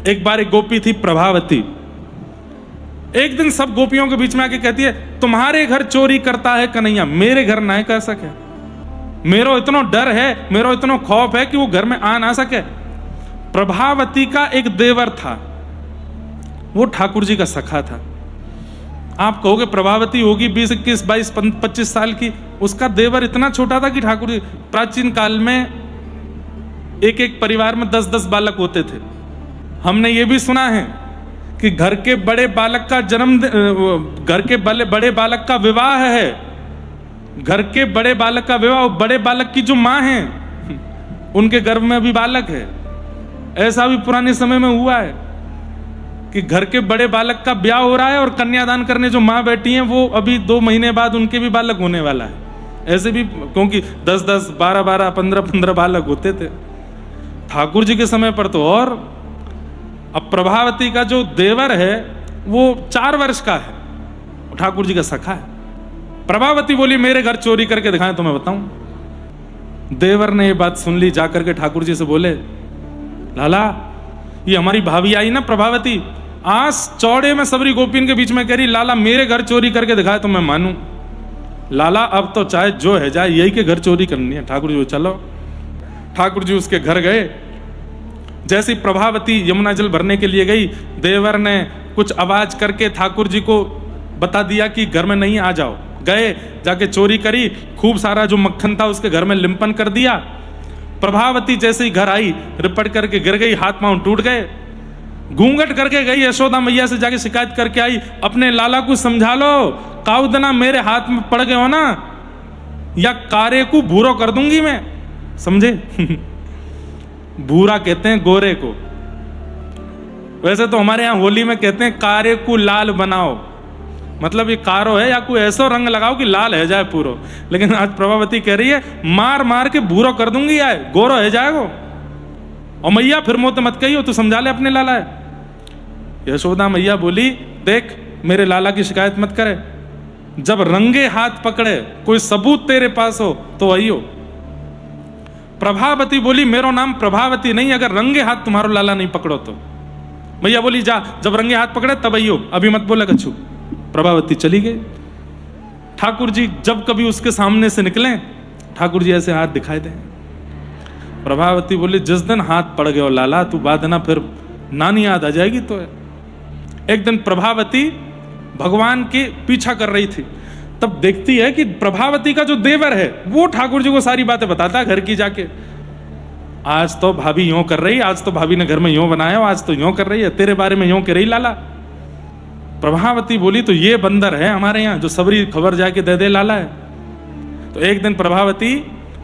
एक बार एक गोपी थी प्रभावती, एक दिन सब गोपियों के बीच में आके कहती है तुम्हारे घर चोरी करता है कन्हैया, मेरे घर ना कर सके, मेरो इतना डर है, मेरो इतना खौफ है कि वो घर में आ ना सके। प्रभावती का एक देवर था, वो ठाकुर जी का सखा था। आप कहोगे प्रभावती होगी 20, 21, 22, 25 साल की, उसका देवर इतना छोटा था कि ठाकुर जी, प्राचीन काल में एक एक परिवार में 10-10 बालक होते थे। हमने ये भी सुना है कि घर के बड़े बालक का जन्म, घर के बड़े बालक का विवाह है, घर के बड़े बालक का विवाह, बड़े बालक की जो मां है उनके गर्भ में अभी बालक है। ऐसा भी पुराने समय में हुआ है कि घर के बड़े बालक का ब्याह हो रहा है और कन्यादान करने जो मां बैठी हैं वो अभी 2 महीने बाद उनके भी बालक होने वाला है। ऐसे भी, क्योंकि 10-10, 12-12, 15-15 बालक होते थे ठाकुर जी के समय पर तो। और अब प्रभावती का जो देवर है वो 4 वर्ष का है, ठाकुर जी का सखा है। प्रभावती बोली मेरे घर चोरी करके दिखाएं तो मैं बताऊं। देवर ने ये बात सुन ली, जाकर के ठाकुर जी से बोले, लाला ये हमारी भाभी आई ना प्रभावती, आज चौड़े में सबरी गोपीन के बीच में कह रही लाला मेरे घर चोरी करके दिखाए तो मैं मानूं। लाला अब तो चाहे जो है जाए, यही के घर चोरी करनी है। ठाकुर जी चलो। ठाकुर जी उसके घर गए। जैसी प्रभावती यमुना जल भरने के लिए गई, देवर ने कुछ आवाज करके ठाकुर जी को बता दिया कि घर में नहीं, आ जाओ। गए, जाके चोरी करी, खूब सारा जो मक्खन था उसके घर में लिंपन कर दिया। प्रभावती जैसे ही घर आई, रिपट करके गिर गई, हाथ पांव टूट गए। घूंघट करके गई यशोदा मैया से, जाके शिकायत करके आई, अपने लाला को समझा लो, काउदना मेरे हाथ में पड़ गए हो ना, या कारे को भूरो कर दूंगी मैं, समझे। भूरा कहते हैं गोरे को, वैसे तो हमारे यहां होली में कहते हैं कारे को लाल बनाओ, मतलब ये कारो है या कोई ऐसा रंग लगाओ कि लाल है जाए पूरो। लेकिन आज प्रभावती कह रही है मार मार के भूरो कर दूंगी, यार गोरो है जाएगो। और मैया फिर मोत मत कही हो, तू समझा ले अपने लाला है। यशोदा मैया बोली देख मेरे लाला की शिकायत मत करे, जब रंगे हाथ पकड़े कोई सबूत तेरे पास हो तो आई हो। प्रभावती बोली मेरो नाम प्रभावती नहीं, अगर रंगे हाथ तुम्हारो लाला नहीं पकड़ो तो। मैया बोली जा, जब रंगे हाथ पकड़े तब आई हो, अभी मत बोला कछु। प्रभावती चली गई। ठाकुर जी जब कभी उसके सामने से निकले, ठाकुर जी ऐसे हाथ दिखाई दे। प्रभावती बोली जिस दिन हाथ पड़ गया लाला, तू बात ना फिर नानी याद आ जाएगी। तो एक दिन प्रभावती भगवान के पीछा कर रही थी, तब देखती है कि प्रभावती का जो देवर है वो ठाकुर जी को सारी बातें बताता है घर की जाके। आज तो भाभी यूं कर रही, आज तो भाभी ने घर में यूं बनाया, आज तो यूं कर रही है, तेरे बारे में यूं कह रही लाला। प्रभावती बोली तो ये बंदर है हमारे यहां जो सबरी खबर जाके दे दे लाला है। तो एक दिन प्रभावती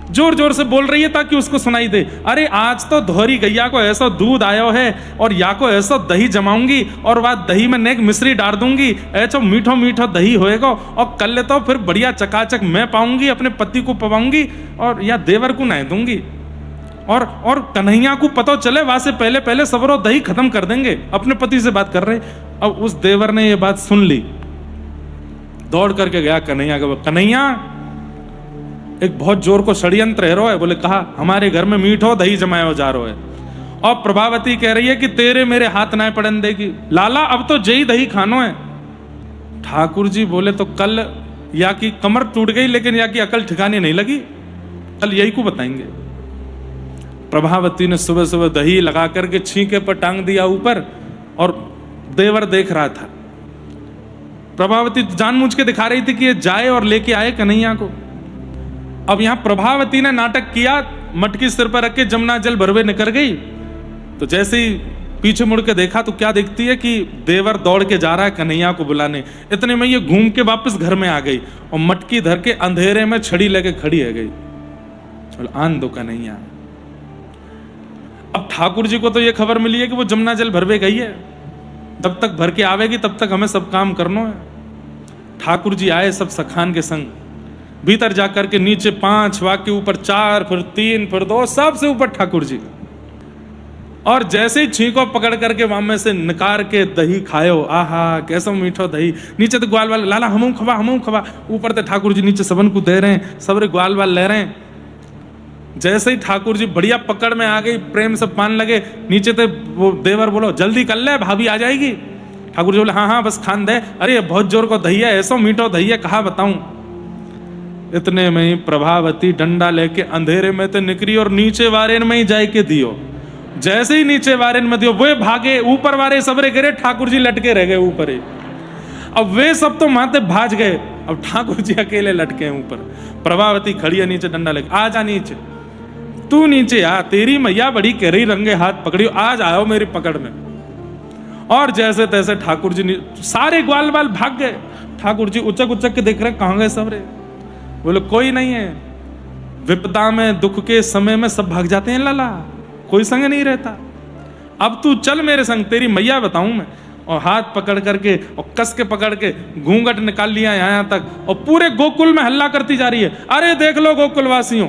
जोर जोर से बोल रही है ताकि उसको सुनाई दे, अरे आज तो धोरी गैया को ऐसा दूध आयो है और या को ऐसा दही जमाऊंगी और वह दही में नेक मिश्री डाल दूंगी, ऐसा मीठो मीठो दही होएगा और कल तो फिर बढ़िया चकाचक मैं पाऊंगी, अपने पति को पवाऊंगी और या देवर को नह दूंगी और कन्हैया को पता चले वहां से पहले पहले सबरो दही खत्म कर देंगे। अपने पति से बात कर रहे। अब उस देवर ने ये बात सुन ली, दौड़ करके गया कन्हैया के। कन्हैया एक बहुत जोर को षड्यंत्र है रो है। बोले कहा हमारे घर में मीठो दही जमायो जा रो है। और प्रभावती कह रही है कि तेरे मेरे हाथ ना पड़न देगी लाला, अब तो जई दही खानो है। ठाकुर जी बोले तो कल या की कमर टूट गई लेकिन या की अकल ठिकाने नहीं लगी, कल यही को बताएंगे। प्रभावती ने सुबह सुबह दही लगा करके छींके पर टांग दिया ऊपर और देवर देख रहा था। प्रभावती जानबूझ के दिखा रही थी कि ये जाए और लेके आए कन्हैया को। अब यहां प्रभावती ने नाटक किया, मटकी सिर पर रख के जमुना जल भरवे निकल गई। तो जैसे ही पीछे मुड़ के देखा तो क्या देखती है कि देवर दौड़ के जा रहा है कन्हैया को बुलाने। इतने में ये घूम के वापस घर में आ गई और मटकी धर के अंधेरे में छड़ी लेके खड़ी है गई। आन दो कन्हैया। अब ठाकुर जी को तो ये खबर मिली है कि वो जमुना जल भरवे गई है, तब तक भर के आवेगी तब तक हमें सब काम करना है। ठाकुर जी आए सब सखान के संग, भीतर जाकर के नीचे 5 वाक्य, ऊपर 4, फिर 3, फिर 2, सबसे ऊपर ठाकुर जी। और जैसे ही छींको पकड़ करके वहां में से निकाल के दही खायो, आहा कैसा मीठो दही। नीचे तो ग्वाल वाल लाला हमू खबा, ऊपर तो ठाकुर जी नीचे सबन को दे रहे हैं, सबरे ग्वाल वाल ले रहे हैं। जैसे ही ठाकुर जी बढ़िया पकड़ में आ गई, प्रेम से पान लगे, नीचे तो वो देवर बोलो जल्दी कर ले भाभी आ जाएगी। ठाकुर जी बोले हाँ बस खान दे। अरे बहुत जोर को दही है, ऐसा मीठो दही है, कहा बताऊं। इतने में ही प्रभावती डंडा लेके अंधेरे में तो निकली और नीचे वारेन में ही जाए के दियो। जैसे ही नीचे वारेन में दियो वो भागे, ऊपर वारे सबरे गिरे, ठाकुर जी लटके रह गए ऊपर ही। अब वे सब तो माथे भाज गए, अब ठाकुर जी अकेले लटके हैं ऊपर। प्रभावती खड़ी है नीचे, डंडा लेके, आ जा नीचे, तू नीचे आ, तेरी मैया बड़ी कह रही रंगे हाथ पकड़ी, आज आओ मेरी पकड़ में। और जैसे तैसे ठाकुर जी सारे ग्वाल बाल भाग गए। ठाकुर जी उचक उचक के देख रहे, कहां गए सब रे? बोले कोई नहीं है, विपदा में दुख के समय में सब भाग जाते हैं लाला, कोई संग नहीं रहता। अब तू चल मेरे संग, तेरी मैया बताऊं मैं। और हाथ पकड़ करके और कस के पकड़ के घूंघट निकाल लिया यहां तक, और पूरे गोकुल में हल्ला करती जा रही है, अरे देख लो गोकुलवासियों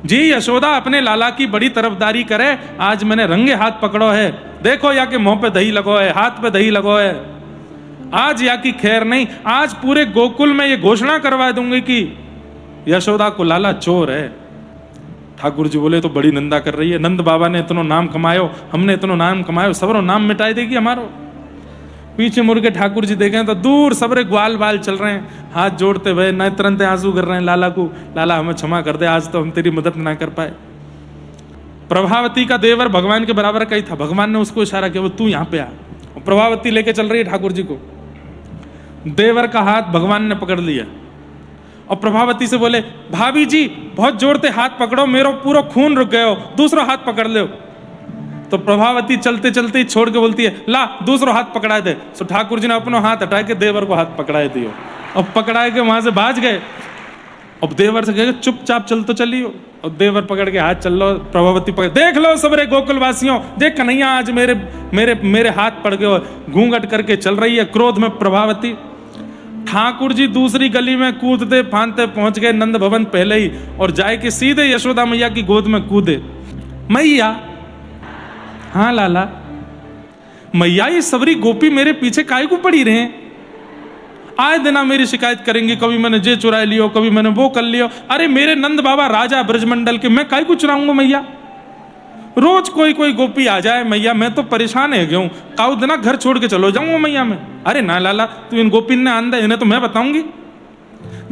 जी, यशोदा अपने लाला की बड़ी तरफदारी करे, आज मैंने रंगे हाथ पकड़ो है, देखो या के मुंह पे दही लगो है, हाथ पे दही लगो है, आज या की खैर नहीं, आज पूरे गोकुल में ये घोषणा करवा दूंगी कि यशोदा को लाला चोर है। ठाकुर जी बोले तो बड़ी निंदा कर रही है, नंद बाबा ने इतना नाम कमायो, हमने इतना नाम कमायो, सबरो नाम मिटाई देगी हमारो। पीछे मुड़ के ठाकुर जी देखें तो दूर सबरे ग्वाल बाल चल रहे हैं, हाथ जोड़ते हुए न तुरंत आंसू कर रहे हैं लाला को, लाला हमें क्षमा कर दे, आज तो हम तेरी मदद ना कर पाए। प्रभावती का देवर भगवान के बराबर का ही था, भगवान ने उसको इशारा किया, वो तू यहाँ पे आ। और प्रभावती लेके चल रही है ठाकुर जी को, देवर का हाथ भगवान ने पकड़ लिया और प्रभावती से बोले, भाभी जी बहुत जोर से हाथ पकड़ो, मेरा पूरा खून रुक गया हो, दूसरा हाथ पकड़ लो। तो प्रभावती चलते चलते ही छोड़ के बोलती है, ला दूसरा हाथ पकड़ा दे। तो ठाकुर जी ने अपना हाथ हटा के देवर को हाथ पकड़ाए दियो, और पकड़ाए के वहां से भाज गए। अब देवर से कहे चुपचाप चल तो चलियो, और देवर पकड़ के हाथ चल लो, प्रभावती पकड़, देख लो सबरे गोकुलवासियों, देख कन्हैया आज मेरे मेरे मेरे हाथ पड़ गए, घूंघट करके चल रही है क्रोध में प्रभावती। ठाकुर जी दूसरी गली में कूदते फांदते पहुंच गए नंद भवन पहले ही, और जाए के सीधे यशोदा मैया की गोद में कूदे। मैया, हाँ लाला, मैया ये सबरी गोपी मेरे पीछे काहे को पड़ी रहे? आए दिना मेरी शिकायत करेंगी, कभी मैंने जे चुरा लियो, कभी मैंने वो कर लियो। अरे मेरे नंद बाबा राजा ब्रजमंडल के, मैं काहे को चुराऊंगा मैया? रोज कोई कोई गोपी आ जाए मैया, मैं तो परेशान है गया हूं, काऊ दिना घर छोड़ के चलो जाऊंगा मैया मैं। अरे ना लाला, तू इन गोपी ने आंदा, इन्हें तो मैं बताऊंगी।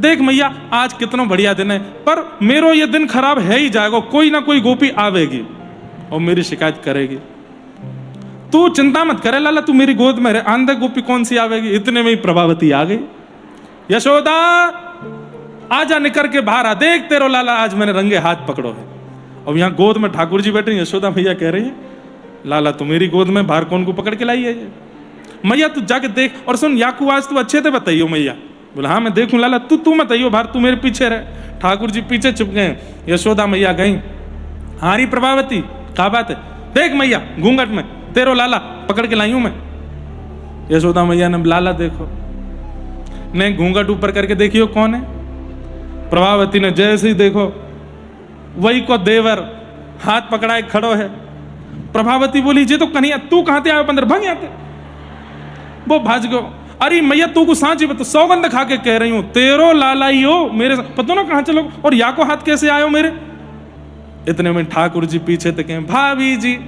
देख मैया आज कितना बढ़िया दिन है, पर मेरो ये दिन खराब है ही जाएगा, कोई ना कोई गोपी आवेगी और मेरी शिकायत करेगी। तू चिंता मत करे लाला, तू मेरी गोद में रहे, आंधे गोपी कौन सी आवेगी। इतने में ही प्रभावती आ गई। यशोदा आजा निकर के बाहर आ, देख तेरो लाला आज मैंने रंगे हाथ पकड़ो है। अब यहाँ गोद में ठाकुर जी बैठे, यशोदा मैया कह रही है, लाला तू मेरी गोद में बाहर कौन को पकड़ के लाई है ये? मैया तू जाके देख, और सुन याकू आज तू अच्छे से बताइयो मैया। बोला हाँ मैं देखूं लाला, तू बताइयो बाहर, तू मेरे पीछे रहे। ठाकुर जी पीछे चुप गए, यशोदा मैया गई, हाँ री प्रभावती क्या बात है? देख मैया घूंघट में तेरो लाला पकड़ के लाई हूं मैं। यशोदा मैया ने, लाला देखो, ने घूंघट ऊपर करके देखियो कौन है। प्रभावती ने जैसे ही देखो वही को देवर हाथ पकड़ाए खड़ो है। प्रभावती बोली, जे तो कन्हैया, तू कहां ते आयो बंदर, भग आते। वो भाज गयो। अरे मैया तू को सांची बता, सौगंध खा के कह रही हूं, तेरो लाला ही हो मेरे, पता ना कहां चलो, और या को हाथ कैसे आयो मेरे? इतने में ठाकुर जी पीछे तक, भाभी जी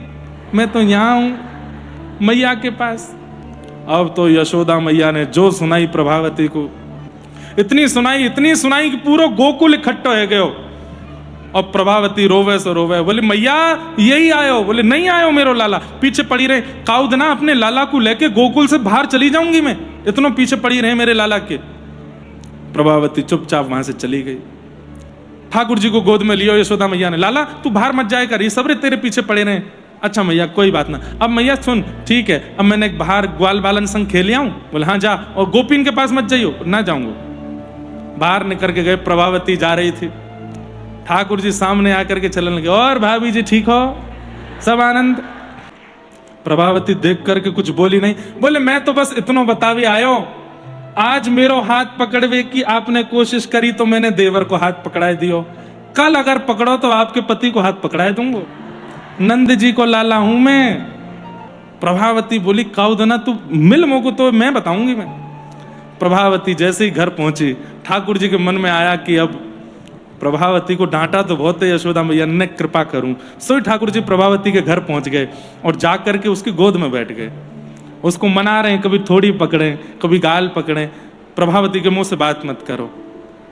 मैं तो यहां हूं मैया के पास। अब तो यशोदा मैया ने जो सुनाई प्रभावती को, इतनी सुनाई कि पूरा गोकुल इकट्ठा हो गयो। और प्रभावती रोवे सो रोवे, बोले मैया यही आयो? बोले नहीं आयो मेरो लाला, पीछे पड़ी रहे, काउदना अपने लाला को लेके गोकुल से बाहर चली जाऊंगी मैं, इतना पीछे पड़ी रहे मेरे लाला के। प्रभावती चुपचाप वहां से चली गई। ठाकुर जी को गोद में लियो यशोदा मैया ने, लाला तू बाहर मत जाए कर, ये सबरे तेरे पीछे पड़े रहे। अच्छा मैया कोई बात ना, अब मैया सुन ठीक है, अब मैंने बाहर ग्वाल बालन संग खेल आऊं। बोले हाँ जा, और गोपीन के पास मत जाइयो। ना जाऊंगा। बाहर निकल के गए, प्रभावती जा रही थी, ठाकुर जी सामने आकर के चलने लगे, और भाभी जी ठीक हो, सब आनंद? प्रभावती देख करके कुछ बोली नहीं, बोले मैं तो बस इतना बतावे आयो, आज मेरो हाथ पकड़वे की आपने कोशिश करी तो मैंने देवर को हाथ पकड़ाए दियो, कल अगर पकड़ो तो आपके पति को हाथ पकड़ाए दूंगा, नंद जी को लाला हूं मैं। प्रभावती बोली, काउदना तू मिल मोको तो मैं बताऊंगी मैं। प्रभावती जैसे ही घर पहुंची, ठाकुर जी के मन में आया कि अब प्रभावती को डांटा तो बहुत है यशोदा मैया ने, कृपा करूं। सो ठाकुर जी प्रभावती के घर पहुंच गए और जाकर के उसकी गोद में बैठ गए, उसको मना रहे हैं, कभी थोड़ी पकड़े कभी गाल पकड़े, प्रभावती के मुंह से बात मत करो।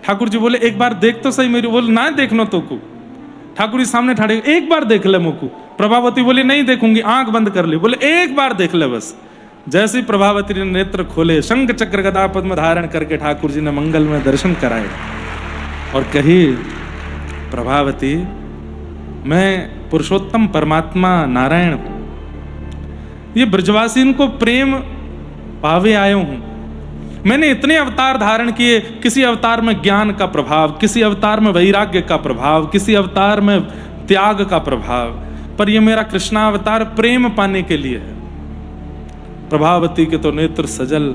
ठाकुर जी बोले एक बार देख तो सही मेरी। बोले ना देखनो तो को। ठाकुर जी सामने ठाड़े, एक बार देख ले मुकू। प्रभावती बोली नहीं देखूंगी, आंख बंद कर ले। बोले एक बार देख ले बस। जैसे ही प्रभावती ने नेत्र खोले, शंख चक्र गदा पद्म धारण करके ठाकुर जी ने मंगल में दर्शन कराए और कही, प्रभावती मैं पुरुषोत्तम परमात्मा नारायण हूं, ये ब्रजवासी को प्रेम पावे आयो हूं। मैंने इतने अवतार धारण किए, किसी अवतार में ज्ञान का प्रभाव, किसी अवतार में वैराग्य का प्रभाव, किसी अवतार में त्याग का प्रभाव, पर यह मेरा कृष्णावतार प्रेम पाने के लिए है। प्रभावती के तो नेत्र सजल,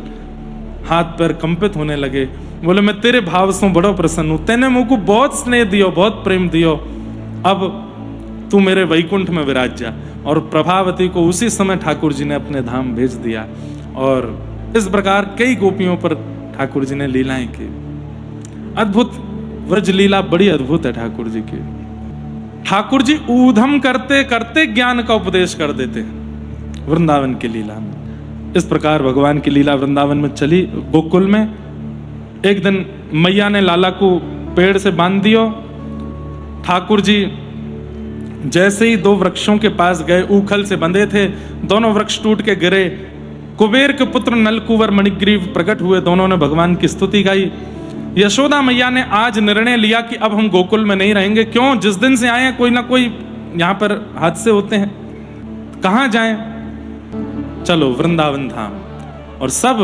हाथ पैर कंपित होने लगे। बोले, मैं तेरे भाव से बड़ो प्रसन्न हूं, तेने मुझको बहुत स्नेह दियो, बहुत प्रेम दियो, अब तू मेरे वैकुंठ में विराज जा। और प्रभावती को उसी समय ठाकुर जी ने अपने धाम भेज दिया। और इस प्रकार कई गोपियों पर ठाकुर जी ने लीलाएं की। अद्भुत व्रज लीला बड़ी अद्भुत है ठाकुर जी की। ठाकुर जी ऊधम करते करते ज्ञान का उपदेश कर देते हैं वृंदावन की लीला में। इस प्रकार भगवान की लीला वृंदावन में चली। गोकुल में एक दिन मैया ने लाला को पेड़ से बांध दियो। ठाकुर जी जैसे ही दो वृक्षों के पास गए, ऊखल से बंधे थे, दोनों वृक्ष टूट के गिरे। कुबेर के पुत्र नलकुवर मणिग्रीव प्रकट हुए, दोनों ने भगवान की स्तुति गाई। यशोदा मैया ने आज निर्णय लिया कि अब हम गोकुल में नहीं रहेंगे। क्यों? जिस दिन से आए हैं कोई ना कोई यहाँ पर हादसे होते हैं, कहाँ जाएं? चलो वृंदावन धाम। और सब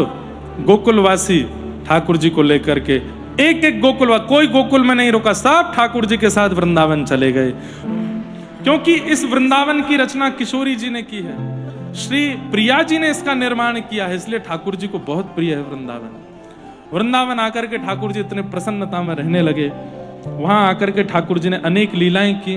गोकुलवासी ठाकुर जी को लेकर के एक एक कोई गोकुल में नहीं रुका, सब ठाकुर जी के साथ वृंदावन चले गए। क्योंकि इस वृंदावन की रचना किशोरी जी ने की है, श्री प्रिया जी ने इसका निर्माण किया है, इसलिए ठाकुर जी को बहुत प्रिय है वृंदावन। वृंदावन आकर के ठाकुर जी इतने प्रसन्नता में रहने लगे। वहां आकर के ठाकुर जी ने अनेक लीलाएं की।